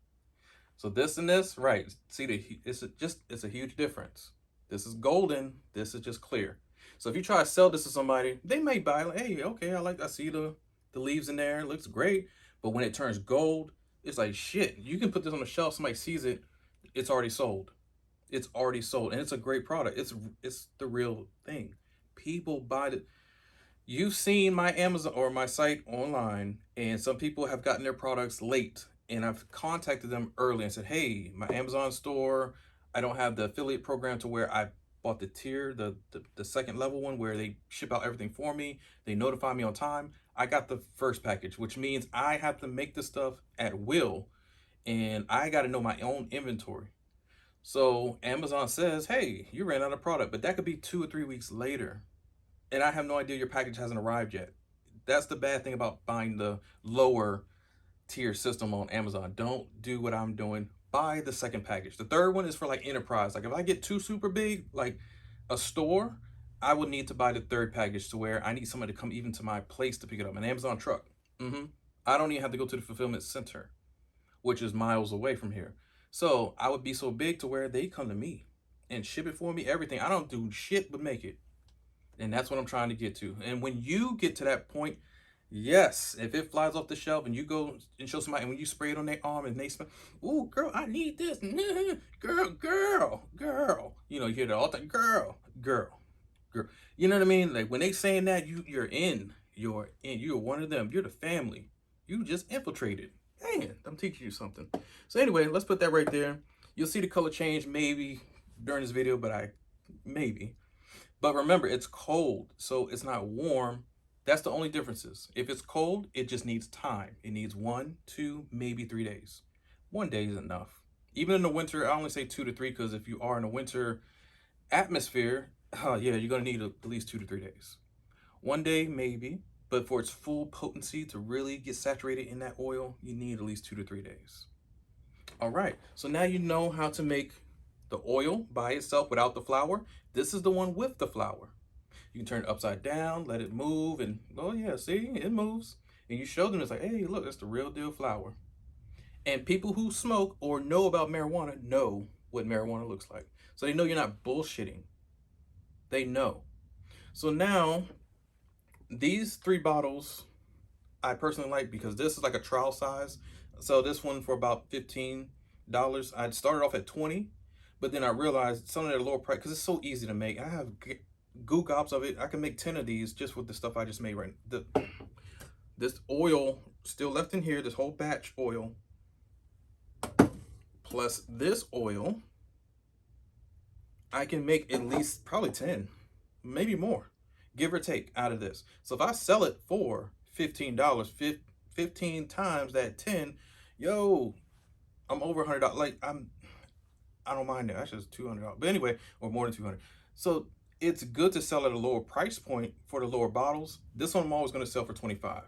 So this and this, right? See, it's a huge difference. This is golden. This is just clear. So if you try to sell this to somebody, they may buy. Like, hey, okay, I see the leaves in there. It looks great. But when it turns gold, it's like shit. You can put this on the shelf. Somebody sees it, it's already sold. It's already sold, and it's a great product. It's the real thing. People buy it. You've seen my Amazon or my site online, and some people have gotten their products late, and I've contacted them early and said, "Hey, my Amazon store, I don't have the affiliate program to where I bought the tier, the second level one where they ship out everything for me. They notify me on time. I got the first package, which means I have to make the stuff at will, and I got to know my own inventory." So Amazon says, "Hey, you ran out of product," but that could be 2 or 3 weeks later, and I have no idea your package hasn't arrived yet. That's the bad thing about buying the lower tier system on Amazon. Don't do what I'm doing. Buy the second package. The third one is for like enterprise. Like if I get too super big, like a store, I would need to buy the third package to where I need somebody to come even to my place to pick it up. An Amazon truck. I don't even have to go to the fulfillment center, which is miles away from here. So I would be so big to where they come to me and ship it for me, everything. I don't do shit but make it. And that's what I'm trying to get to. And when you get to that point, yes, if it flies off the shelf and you go and show somebody, and when you spray it on their arm and they smell, "Ooh, girl, I need this." Girl. You know, you hear that all the time. Girl. You know what I mean? Like when they saying that, you're in. You're in. You're one of them. You're the family. You just infiltrated. Man, I'm teaching you something. So anyway, let's put that right there. You'll see the color change maybe during this video, but maybe. But remember, it's cold, so it's not warm. That's the only differences. If it's cold, it just needs time. It needs 1, 2, maybe 3 days. 1 day is enough. Even in the winter, I only say 2 to 3 because if you are in a winter atmosphere, yeah, you're gonna need at least 2 to 3 days. 1 day, maybe, but for its full potency to really get saturated in that oil, you need at least 2 to 3 days. All right, so now you know how to make the oil by itself without the flour. This is the one with the flour. You can turn it upside down, let it move, and oh yeah, see, it moves. And you show them, it's like, hey, look, that's the real deal flour. And people who smoke or know about marijuana know what marijuana looks like. So they know you're not bullshitting. They know. So now, these 3 bottles I personally like because this is like a trial size. So this one for about $15. I'd started off at 20, but then I realized some of their lower price because it's so easy to make. I have goo gobs of it. I can make 10 of these just with the stuff I just made right now. This oil still left in here, this whole batch oil, plus this oil, I can make at least probably 10, maybe more, give or take out of this. So if I sell it for $15, 15 times that 10, yo, I'm over $100. Like I don't mind that. That's just $200. But anyway, or more than 200. So it's good to sell at a lower price point for the lower bottles. This one I'm always going to sell for 25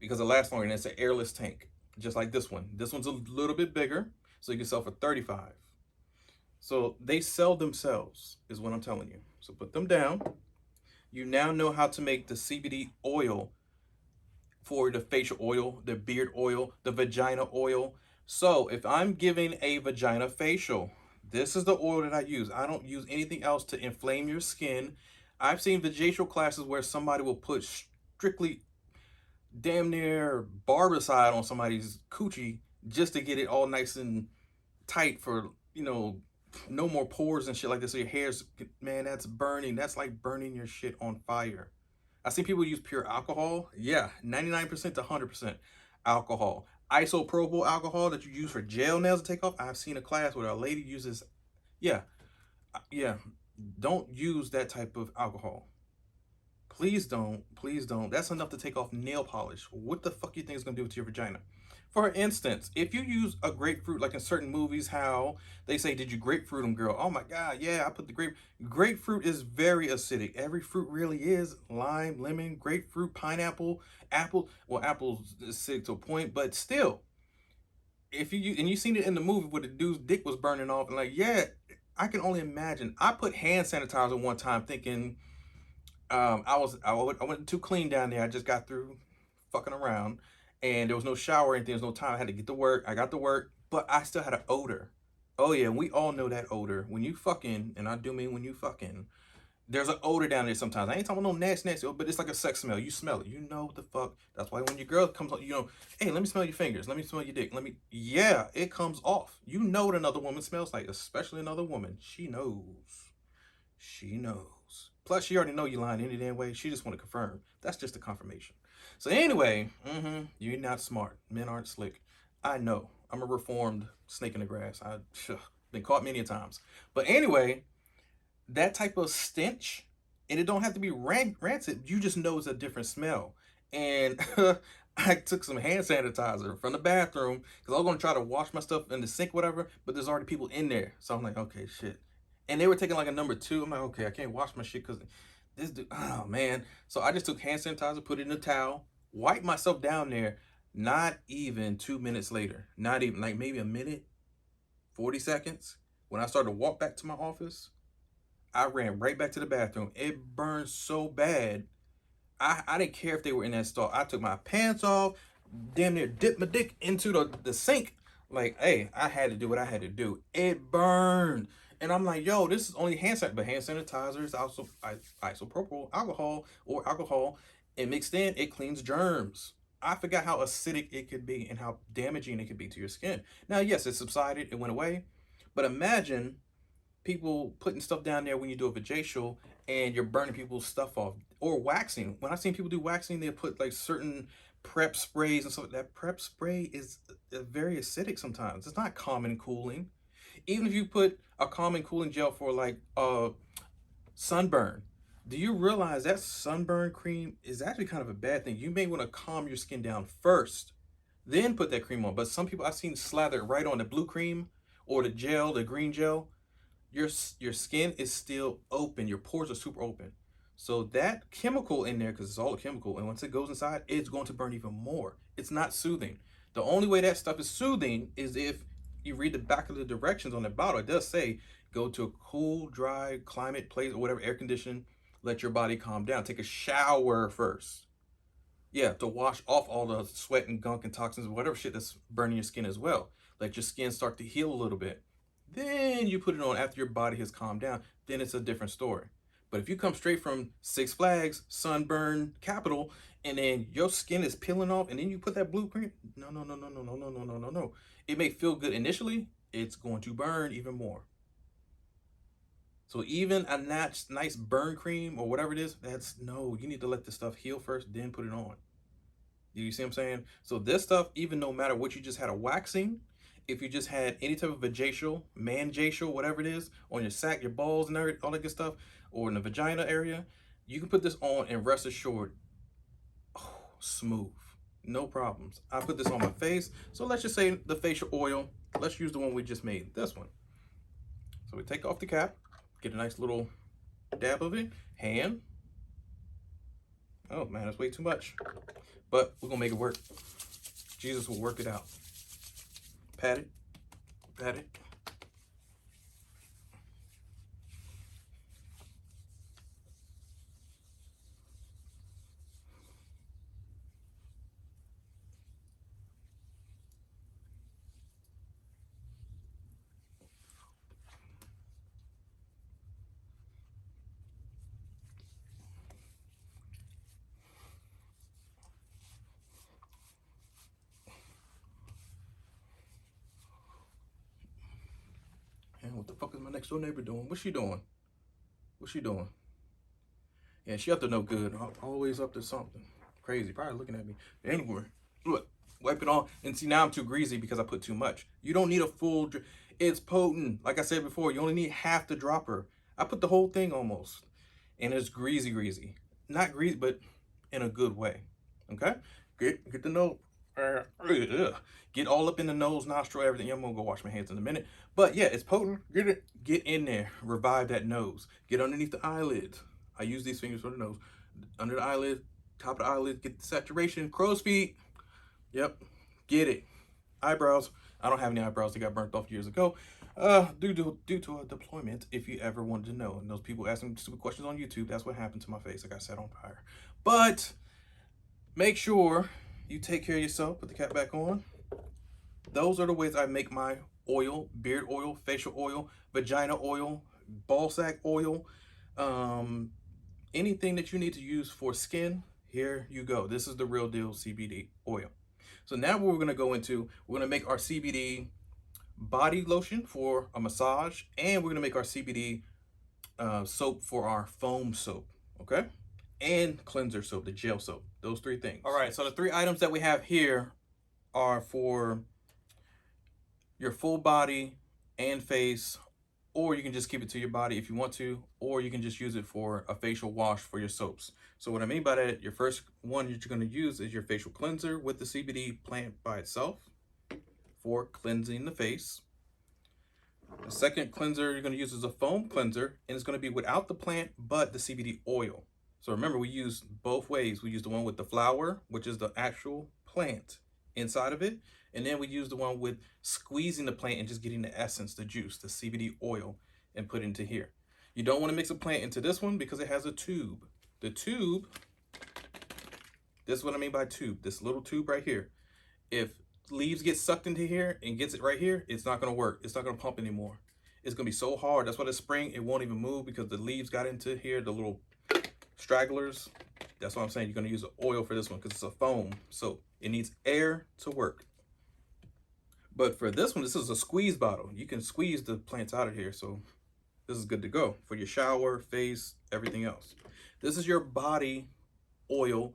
because it lasts longer and it's an airless tank, just like this one. This one's a little bit bigger, so you can sell for 35. So they sell themselves, is what I'm telling you. So put them down. You now know how to make the CBD oil for the facial oil, the beard oil, the vagina oil. So if I'm giving a vagina facial, this is the oil that I use. I don't use anything else to inflame your skin. I've seen vajacial classes where somebody will put strictly damn near barbicide on somebody's coochie just to get it all nice and tight for, you know, no more pores and shit like this. So your hair's, man, that's burning. That's like burning your shit on fire. I see people use pure alcohol. Yeah, 99% to 100% alcohol. isopropyl alcohol that you use for gel nails to take off. I've seen a class where a lady uses, yeah, yeah. Don't use that type of alcohol. Please don't. Please don't. That's enough to take off nail polish. What the fuck you think it's gonna do to your vagina? For instance, if you use a grapefruit, like in certain movies, how they say, "Did you grapefruit them, girl?" Oh my god, yeah, I put the grapefruit is very acidic. Every fruit really is. Lime, lemon, grapefruit, pineapple, apple. Well, apple's acidic to a point, but still, if and you seen it in the movie where the dude's dick was burning off, and like, yeah, I can only imagine. I put hand sanitizer one time, thinking I went too clean down there. I just got through fucking around, and there was no shower or anything. There was no time. I had to get to work. I got to work, but I still had an odor. Oh yeah, we all know that odor when you fucking, and I do mean when you fucking. There's an odor down there sometimes. I ain't talking about no nasty, but it's like a sex smell. You smell it. You know what the fuck. That's why when your girl comes on, hey, let me smell your fingers. Let me smell your dick. Yeah, it comes off. You know what another woman smells like, especially another woman. She knows. She knows. Plus, she already know you lying any damn way. She just want to confirm. That's just a confirmation. So anyway, you're not smart. Men aren't slick. I know. I'm a reformed snake in the grass. I've been caught many a times. But anyway, that type of stench, and it don't have to be rancid. You just know it's a different smell. And I took some hand sanitizer from the bathroom because I was gonna try to wash my stuff in the sink, whatever. But there's already people in there, so I'm like, okay, shit. And they were taking like a number two. I'm like, okay, I can't wash my shit because this dude. Oh man. So I just took hand sanitizer, put it in a towel, wiped myself down there. Not even 2 minutes later. Not even like maybe a minute, 40 seconds. When I started to walk back to my office, I ran right back to the bathroom. It burned so bad. I didn't care if they were in that stall. I took my pants off, damn near dipped my dick into the sink. Like, hey, I had to do what I had to do. It burned. And I'm like, yo, this is only hand sanitizer, but hand sanitizer is also isopropyl alcohol or alcohol. And mixed in, it cleans germs. I forgot how acidic it could be and how damaging it could be to your skin. Now, yes, it subsided, it went away. But imagine people putting stuff down there when you do a vajacial and you're burning people's stuff off, or waxing. When I've seen people do waxing, they put like certain prep sprays and stuff. That prep spray is very acidic sometimes. It's not common cooling. Even if you put a common cooling gel for like sunburn, do you realize that sunburn cream is actually kind of a bad thing? You may want to calm your skin down first, then put that cream on. But some people I've seen slather right on the blue cream or the gel, the green gel. Your skin is still open. Your pores are super open. So that chemical in there, because it's all a chemical, and once it goes inside, it's going to burn even more. It's not soothing. The only way that stuff is soothing is if you read the back of the directions on the bottle. It does say go to a cool, dry climate place or whatever, air condition. Let your body calm down. Take a shower first. Yeah, to wash off all the sweat and gunk and toxins, whatever shit that's burning your skin as well. Let your skin start to heal a little bit. Then you put it on after your body has calmed down. Then it's a different story. But if you come straight from Six Flags, sunburn capital, and then your skin is peeling off, and then you put that blue cream, no, no, no, no, no, no, no, no, no, no, no. It may feel good initially. It's going to burn even more. So even a nice burn cream or whatever it is, that's no. You need to let the stuff heal first, then put it on. You see what I'm saying? So this stuff, even no matter what you just had a waxing, if you just had any type of vajacial, manjacial, whatever it is, on your sack, your balls and all that good stuff, or in the vagina area, you can put this on and rest assured, oh, smooth. No problems. I put this on my face. So let's just say the facial oil. Let's use the one we just made, this one. So we take off the cap, get a nice little dab of it, hand. Oh man, that's way too much. But we're gonna make it work. Jesus will work it out. Pat it, pat it. And what the fuck is my next door neighbor doing? What's she doing? What's she doing? Yeah, she up to no good. Always up to something crazy. Probably looking at me. Anyway, look. Wipe it on. And see, now I'm too greasy because I put too much. You don't need a full, it's potent. Like I said before, you only need half the dropper. I put the whole thing almost. And it's greasy. Not greasy, but in a good way. Okay? Get the nose. Get all up in the nose, nostril, everything. I'm gonna go wash my hands in a minute. But yeah, it's potent. Get in there. Revive that nose. Get underneath the eyelids. I use these fingers for the nose. Under the eyelid, top of the eyelid, get the saturation. Crow's feet. Yep. Get it. Eyebrows. I don't have any eyebrows. They got burnt off years ago. Due to a deployment, if you ever wanted to know. And those people asking stupid questions on YouTube, that's what happened to my face. I got set on fire. But make sure you take care of yourself. Put the cap back on. Those are the ways I make my oil: beard oil, facial oil, vagina oil, ball sack oil, anything that you need to use for skin. Here you go. This is the real deal CBD oil. So now what we're going to go into, we're going to make our CBD body lotion for a massage, and we're going to make our CBD soap for our foam soap, okay? And cleanser soap, the gel soap, those three things. All right, so the three items that we have here are for your full body and face, or you can just keep it to your body if you want to, or you can just use it for a facial wash for your soaps. So what I mean by that, your first one that you're going to use is your facial cleanser with the CBD plant by itself for cleansing the face. The second cleanser you're going to use is a foam cleanser, and it's going to be without the plant but the CBD oil. So remember, we use both ways. We use the one with the flower, which is the actual plant inside of it, and then we use the one with squeezing the plant and just getting the essence, the juice, the CBD oil, and put into here. You don't want to mix a plant into this one because it has a tube. The tube, this is what I mean by tube, this little tube right here. If leaves get sucked into here and gets it right here, it's not going to work. It's not going to pump anymore. It's going to be so hard. That's why the spring, it won't even move because the leaves got into here, the little stragglers. That's why I'm saying you're going to use an oil for this one because it's a foam. So it needs air to work. But for this one, this is a squeeze bottle. You can squeeze the plants out of here. So this is good to go for your shower, face, everything else. This is your body oil.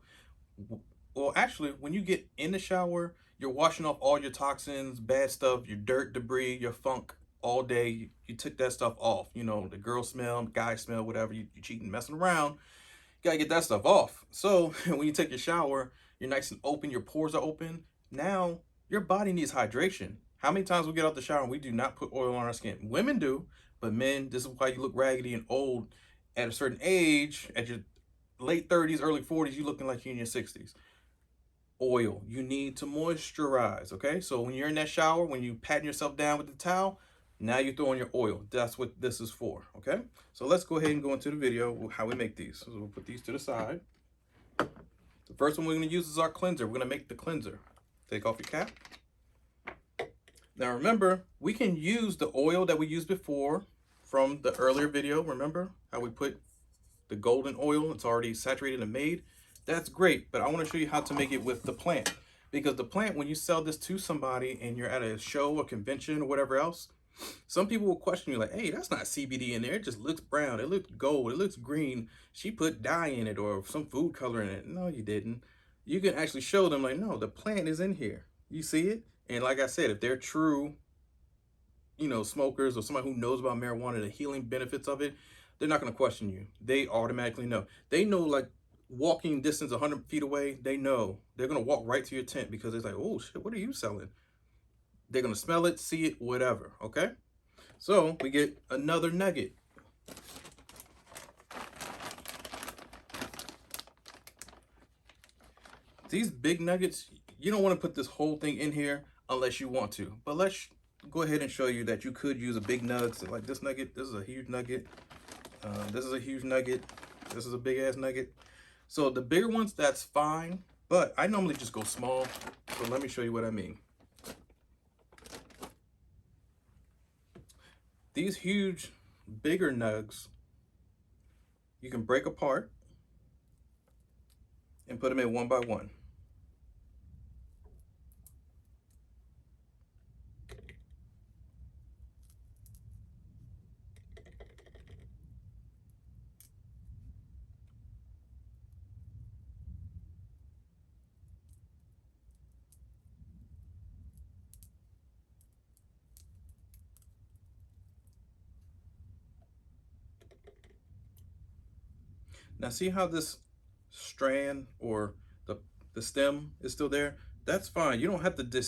Well, actually, when you get in the shower, you're washing off all your toxins, bad stuff, your dirt, debris, your funk all day. You took that stuff off. You know, the girl smell, guy smell, whatever. You cheating, messing around. You gotta get that stuff off. So when you take your shower, you're nice and open, your pores are open. Now, your body needs hydration. How many times we get out the shower and we do not put oil on our skin? Women do, but men, this is why you look raggedy and old at a certain age, at your late 30s, early 40s, you looking like you're in your 60s. Oil, you need to moisturize, okay? So when you're in that shower, when you patting yourself down with the towel, now you're throwing your oil. That's what this is for, okay? So let's go ahead and go into the video how we make these. So we'll put these to the side. The first one we're gonna use is our cleanser. We're gonna make the cleanser. Take off your cap. Now remember, we can use the oil that we used before from the earlier video. Remember how we put the golden oil? It's already saturated and made. That's great, but I want to show you how to make it with the plant. Because the plant, when you sell this to somebody and you're at a show or convention or whatever else, some people will question you like, hey, that's not CBD in there. It just looks brown. It looks gold. It looks green. She put dye in it or some food color in it. No, you didn't. You can actually show them like, no, the plant is in here. You see it? And like I said, if they're true, you know, smokers or somebody who knows about marijuana, the healing benefits of it, they're not going to question you. They automatically know. They know, like, walking distance 100 feet away, they know. They're going to walk right to your tent because it's like, oh, shit, what are you selling? They're going to smell it, see it, whatever, okay? So we get another nugget. These big nuggets, you don't want to put this whole thing in here unless you want to. But let's go ahead and show you that you could use a big nugget. So like this nugget, this is a huge nugget. This is a huge nugget. This is a big ass nugget. So the bigger ones, that's fine. But I normally just go small. So let me show you what I mean. These huge, bigger nugs, you can break apart and put them in one by one. Now see how this strand or the stem is still there? That's fine. You don't have to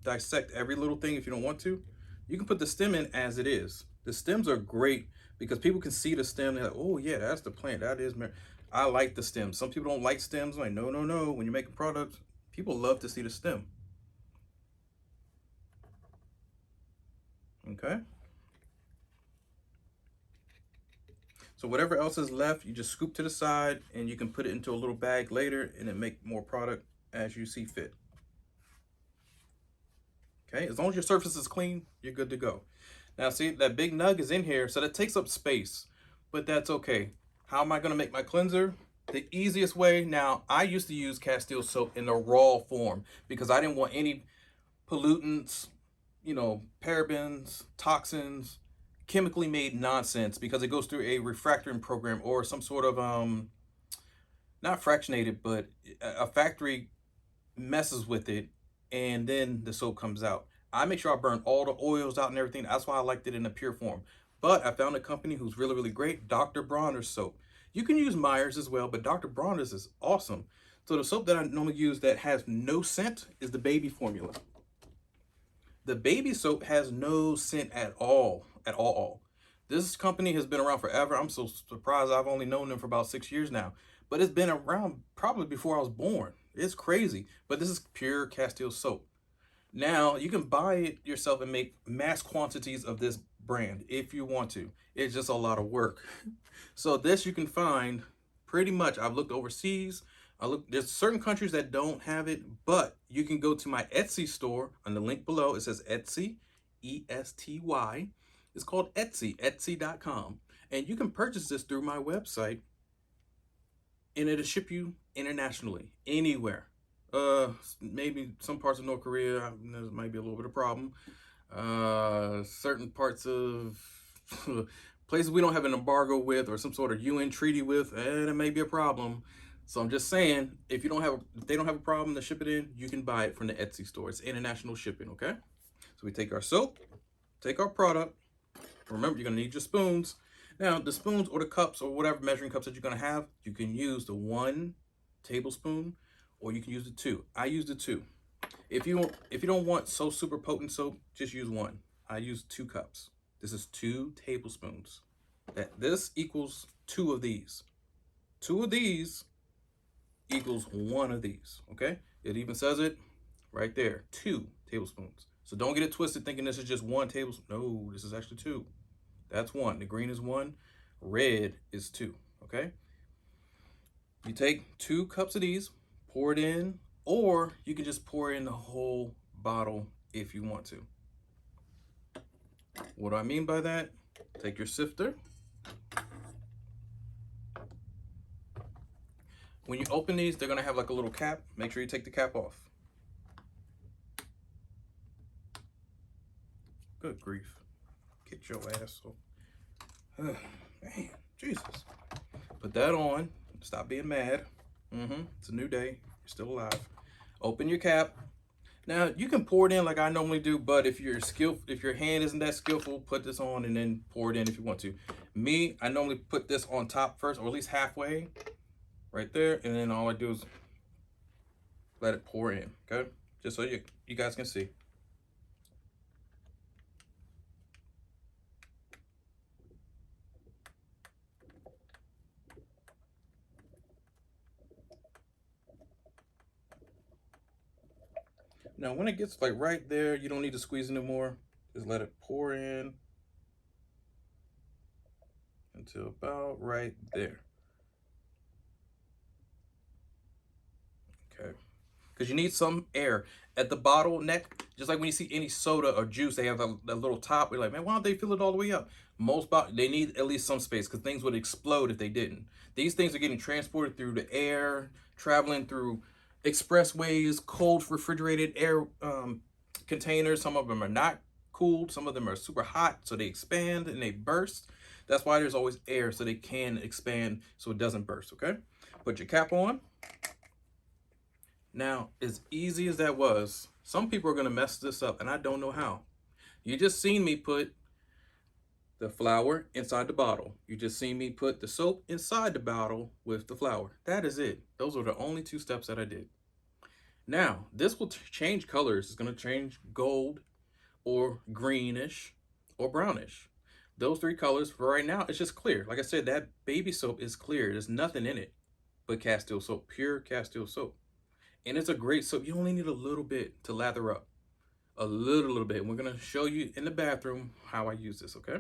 dissect every little thing if you don't want to. You can put the stem in as it is. The stems are great because people can see the stem. They're like, oh yeah, that's the plant. That is. I like the stems. Some people don't like stems. I'm like, no, no, no. When you're making products, people love to see the stem. Okay. So whatever else is left, you just scoop to the side and you can put it into a little bag later and then make more product as you see fit. Okay, as long as your surface is clean, you're good to go. Now see, that big nug is in here, so that takes up space, but that's okay. How am I gonna make my cleanser? The easiest way, now I used to use Castile soap in the raw form because I didn't want any pollutants, you know, parabens, toxins, chemically made nonsense because it goes through a refractoring program or some sort of not fractionated, but a factory messes with it and then the soap comes out. I make sure I burn all the oils out and everything. That's why I liked it in a pure form. But I found a company who's really, really great, Dr. Bronner's soap. You can use Myers as well, but Dr. Bronner's is awesome. So the soap that I normally use that has no scent is the baby formula. The baby soap has no scent at all, at all. This company has been around forever. I'm so surprised I've only known them for about 6 years now. But it's been around probably before I was born. It's crazy. But this is pure Castile soap. Now, you can buy it yourself and make mass quantities of this brand if you want to. It's just a lot of work. So this you can find pretty much. I've looked overseas. There's certain countries that don't have it, but you can go to my Etsy store on the link below. It says Etsy, E-S-T-Y. It's called Etsy, etsy.com. And you can purchase this through my website and it'll ship you internationally, anywhere. Maybe some parts of North Korea, there might be a little bit of problem. Certain parts of places we don't have an embargo with or some sort of UN treaty with, it may be a problem. So I'm just saying, if they don't have a problem to ship it in, you can buy it from the Etsy store. It's international shipping, okay? So we take our soap, take our product. Remember, you're gonna need your spoons. Now, the spoons or the cups or whatever measuring cups that you're gonna have, you can use the 1 tablespoon or you can use the 2. I use the 2. If you don't want so super potent soap, just use 1. I use 2 cups. This is 2 tablespoons. This equals 2 of these. 2 of these equals 1 of these, okay? It even says it right there, 2 tablespoons. So don't get it twisted thinking this is just 1 tablespoon. No, this is actually 2. That's 1. The green is 1, red is 2, okay? You take 2 cups of these, pour it in, or you can just pour in the whole bottle if you want to. What do I mean by that? Take your sifter. When you open these, they're gonna have like a little cap. Make sure you take the cap off. Good grief. Get your ass off. Man, Jesus. Put that on. Stop being mad. It's a new day. You're still alive. Open your cap. Now you can pour it in like I normally do, but if your hand isn't that skillful, put this on and then pour it in if you want to. Me, I normally put this on top first, or at least halfway, right there, and then all I do is let it pour in. Okay, just so you guys can see. Now, when it gets like right there, you don't need to squeeze anymore. Just let it pour in until about right there. Okay, because you need some air at the bottleneck. Just like when you see any soda or juice, they have that little top. We're like, man, why don't they fill it all the way up? They need at least some space because things would explode if they didn't. These things are getting transported through the air, traveling through expressways, cold refrigerated air containers. Some of them are not cooled. Some of them are super hot, so they expand and they burst. That's why there's always air, so they can expand so it doesn't burst, okay? Put your cap on. Now, as easy as that was, some people are gonna mess this up, and I don't know how. You just seen me put the flour inside the bottle. You just see me put the soap inside the bottle with the flour. That is it. Those are the only 2 steps that I did. Now, this will change colors. It's going to change gold or greenish or brownish. Those 3 colors for right now, it's just clear. Like I said, that baby soap is clear. There's nothing in it but Castile soap, pure Castile soap. And it's a great soap. You only need a little bit to lather up. A little bit. And we're going to show you in the bathroom how I use this, okay?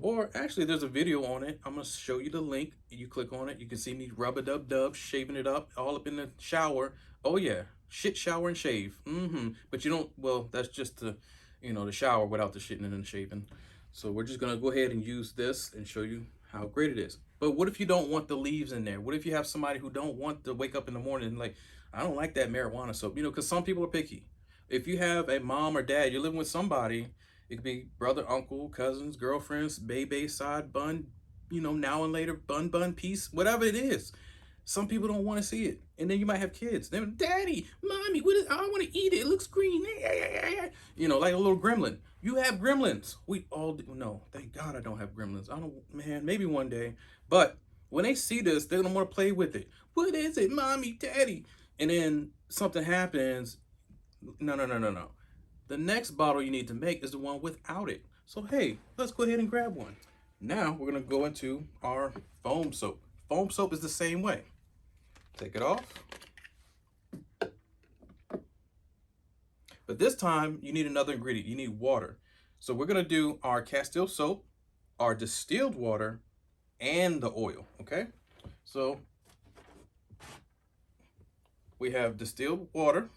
Or actually, there's a video on it. I'm going to show you the link. You click on it. You can see me rub-a-dub-dub, shaving it up, all up in the shower. Oh, yeah. Shit, shower, and shave. But you don't, well, that's just the, the shower without the shitting and the shaving. So we're just going to go ahead and use this and show you how great it is. But what if you don't want the leaves in there? What if you have somebody who don't want to wake up in the morning and like, I don't like that marijuana soap, because some people are picky. If you have a mom or dad, you're living with somebody, it could be brother, uncle, cousins, girlfriends, baby, side bun, now and later, bun, piece, whatever it is. Some people don't want to see it. And then you might have kids. They're, Daddy, Mommy, what is, I want to eat it. It looks green. Like a little gremlin. You have gremlins. We all do. No, thank God I don't have gremlins. I don't, man, maybe one day. But when they see this, they're going to want to play with it. What is it, Mommy, Daddy? And then something happens. No. The next bottle you need to make is the one without it. So, hey, let's go ahead and grab one. Now, we're going to go into our foam soap. Foam soap is the same way. Take it off. But this time, you need another ingredient. You need water. So we're going to do our Castile soap, our distilled water, and the oil, okay? So we have distilled water.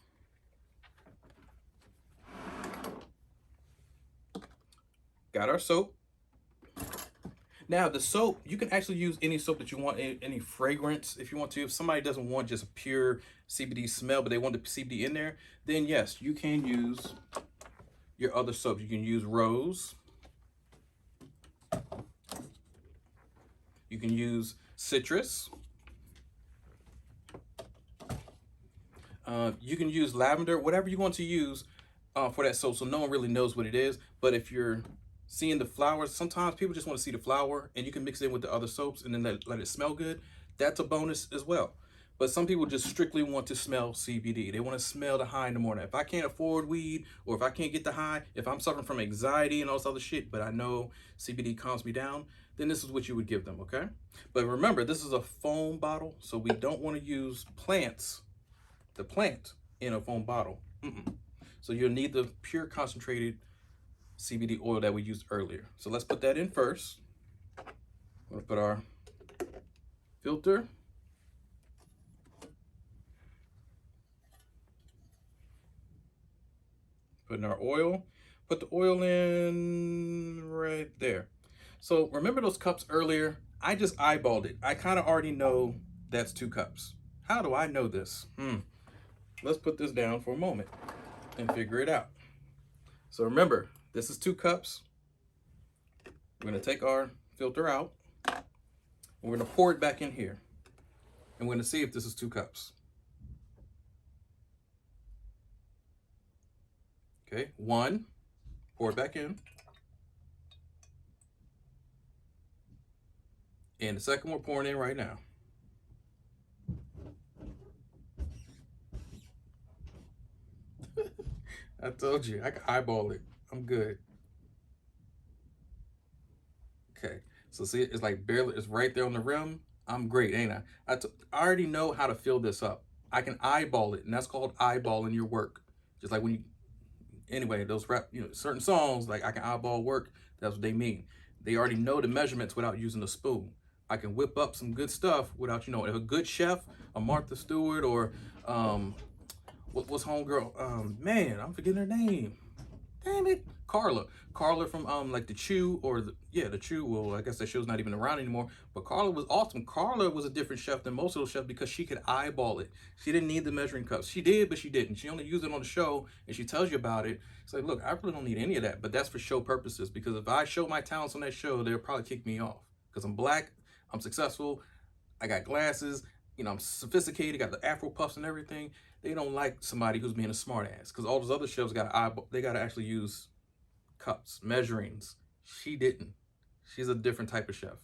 Got our soap. Now the soap, you can actually use any soap that you want, any fragrance if you want to. If somebody doesn't want just a pure CBD smell, but they want the CBD in there, then yes, you can use your other soaps. You can use rose. You can use citrus. You can use lavender, whatever you want to use for that soap, so no one really knows what it is. But if you're seeing the flowers, sometimes people just want to see the flower, and you can mix it in with the other soaps and then let it smell good. That's a bonus as well. But some people just strictly want to smell CBD. They want to smell the high in the morning. If I can't afford weed, or if I can't get the high, if I'm suffering from anxiety and all this other shit, but I know CBD calms me down, then this is what you would give them, okay? But remember, this is a foam bottle, so we don't want to use the plant in a foam bottle. So you'll need the pure concentrated CBD oil that we used earlier. So let's put that in first. We're gonna put our filter. Putting our oil. Put the oil in right there. So remember those cups earlier? I just eyeballed it. I kind of already know that's 2 cups. How do I know this? Let's put this down for a moment and figure it out. So remember, this is 2 cups. We're going to take our filter out. And we're going to pour it back in here. And we're going to see if this is 2 cups. Okay, 1. Pour it back in. And the second we're pouring in right now. I told you, I can eyeball it. I'm good. Okay, so see, it's like barely, it's right there on the rim. I'm great, ain't I? I already know how to fill this up. I can eyeball it, and that's called eyeballing your work. Just like when you, anyway, those rap, certain songs, like I can eyeball work, that's what they mean. They already know the measurements without using a spoon. I can whip up some good stuff without, if a good chef, a Martha Stewart, or what's homegirl? Man, I'm forgetting her name. Damn it, Carla from like the Chew, or the Chew. Well, I guess that show's not even around anymore. But Carla was awesome. Carla was a different chef than most of those chefs because she could eyeball it. She didn't need the measuring cups. She did, but she didn't. She only used it on the show, and she tells you about it. It's like, look, I really don't need any of that, but that's for show purposes. Because if I show my talents on that show, they'll probably kick me off. Because I'm black, I'm successful, I got glasses, I'm sophisticated, got the Afro puffs and everything. They don't like somebody who's being a smart ass, because all those other chefs got to actually use cups, measurings, She didn't. She's a different type of chef.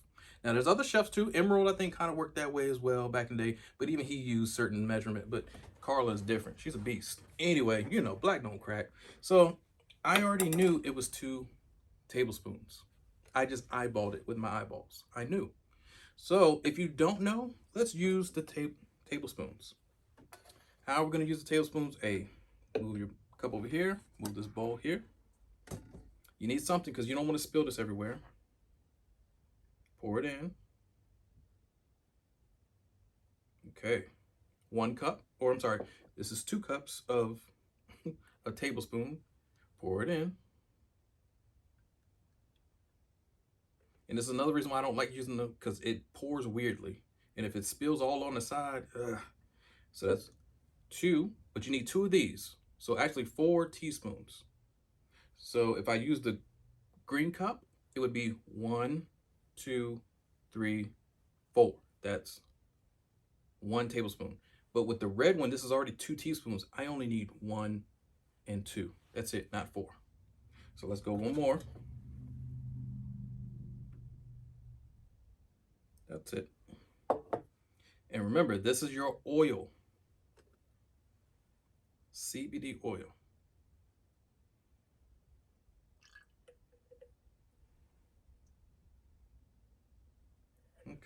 Now there's other chefs too. Emerald, I think, kind of worked that way as well back in the day, but even he used certain measurement. But Carla is different. She's a beast. Anyway, you know, black don't crack. So I already knew it was 2 tablespoons. I just eyeballed it with my eyeballs. I knew. So if you don't know, let's use the tablespoons. How we're gonna use the tablespoons? Move your cup over here. Move this bowl here. You need something because you don't want to spill this everywhere. Pour it in. Okay. 1 cup, or I'm sorry, this is 2 cups of a tablespoon. Pour it in. And this is another reason why I don't like using them, because it pours weirdly. And if it spills all on the side, so that's 2, but you need 2 of these. So actually 4 teaspoons. So if I use the green cup, it would be 1, 2, 3, 4. That's 1 tablespoon. But with the red one, this is already 2 teaspoons. I only need 1 and 2. That's it, not 4. So let's go one more. That's it. And remember, this is your oil. CBD oil.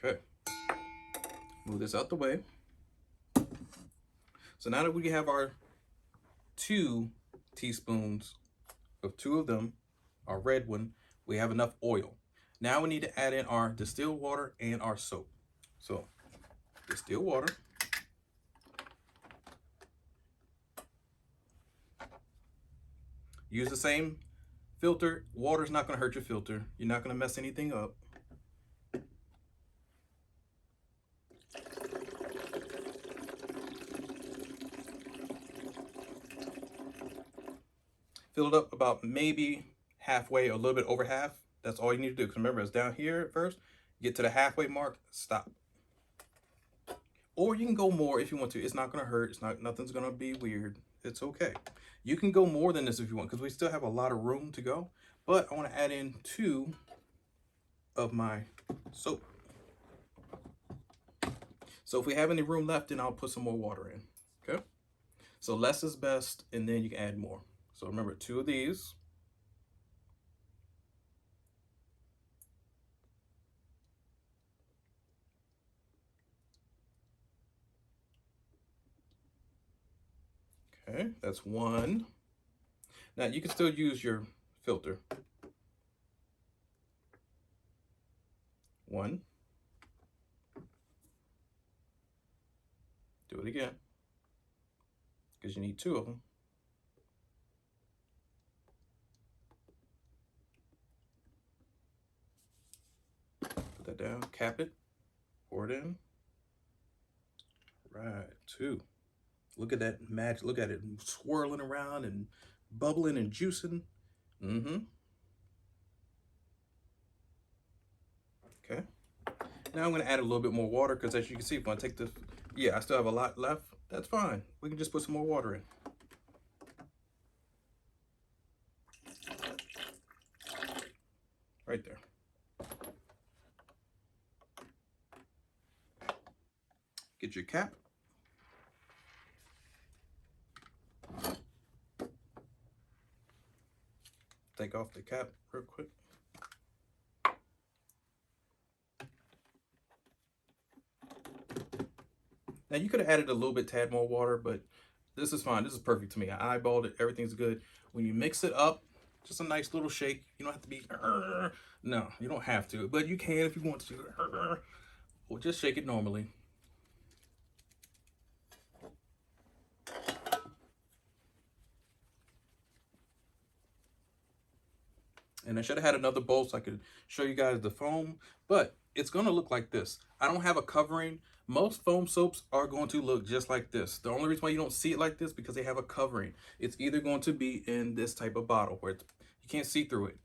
Okay. Move this out the way. So now that we have our 2 teaspoons of 2 of them, our red one, we have enough oil. Now we need to add in our distilled water and our soap. So distilled water. Use the same filter. Water's not going to hurt your filter. You're not going to mess anything up. Fill it up about maybe halfway or a little bit over half. That's all you need to do. Because remember, it's down here at first. Get to the halfway mark, stop. Or you can go more if you want to. It's not going to hurt. Nothing's going to be weird. It's okay. You can go more than this if you want, because we still have a lot of room to go. But I want to add in 2 of my soap. So if we have any room left, then I'll put some more water in. Okay. So less is best, and then you can add more. So remember, 2 of these. Okay, that's 1. Now you can still use your filter. 1. Do it again, because you need 2 of them. Put that down, cap it, pour it in. Right, 2. Look at that magic. Look at it swirling around and bubbling and juicing. Okay. Now I'm going to add a little bit more water, because as you can see, if I take this, I still have a lot left. That's fine. We can just put some more water in. Right there. Get your cap. Take off the cap real quick. Now you could have added a little bit, tad more water, but this is fine. This is perfect to me. I eyeballed it. Everything's good. When you mix it up, just a nice little shake. You don't have to be, no, you don't have to, but you can if you want to. Or just shake it normally. And I should have had another bowl so I could show you guys the foam, but it's going to look like this. I don't have a covering. Most foam soaps are going to look just like this. The only reason why you don't see it like this, because they have a covering. It's either going to be in this type of bottle where you can't see through it.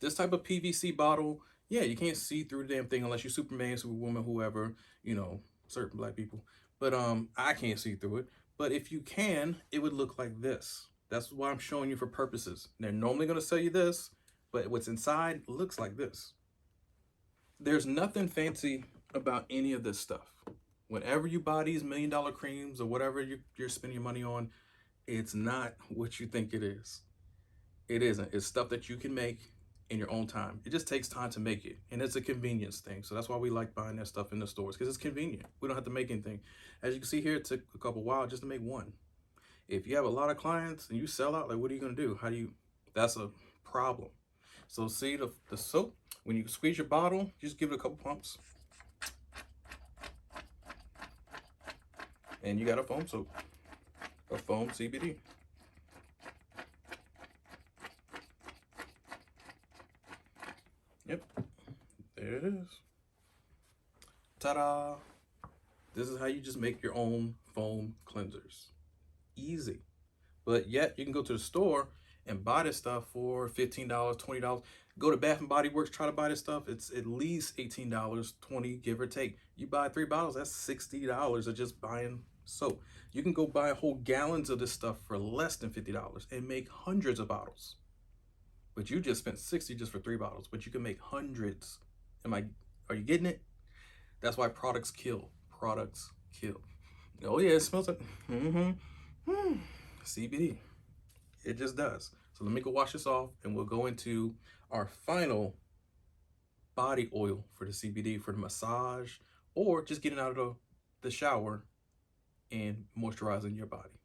This type of PVC bottle, yeah, you can't see through the damn thing unless you're Superman, Superwoman, whoever, you know, certain black people. But I can't see through it. But if you can, it would look like this. That's why I'm showing you for purposes. They're normally going to sell you this. but what's inside looks like this. There's nothing fancy about any of this stuff. Whenever you buy these $1 million creams or whatever you're spending your money on, it's not what you think it is. It isn't. It's stuff that you can make in your own time. It just takes time to make it, and it's a convenience thing. So that's why we like buying that stuff in the stores, because it's convenient. We don't have to make anything. As you can see here, it took a couple while just to make one. If you have a lot of clients and you sell out, like, what are you gonna do? How do you? That's a problem. So see the soap, when you squeeze your bottle, just give it a couple pumps, and you got a foam soap, a foam CBD. Yep, there it is. Ta-da! This is how you just make your own foam cleansers. Easy. But yet you can go to the store and buy this stuff for $15, $20. Go to Bath and Body Works, try to buy this stuff. It's at least $18, $20, give or take. You buy 3 bottles, that's $60 of just buying soap. You can go buy whole gallons of this stuff for less than $50 and make hundreds of bottles. But you just spent $60 just for 3 bottles, but you can make hundreds. Are you getting it? That's why products kill. Products kill. Oh yeah, it smells like CBD. It just does. So let me go wash this off, and we'll go into our final body oil for the CBD for the massage, or just getting out of the shower and moisturizing your body.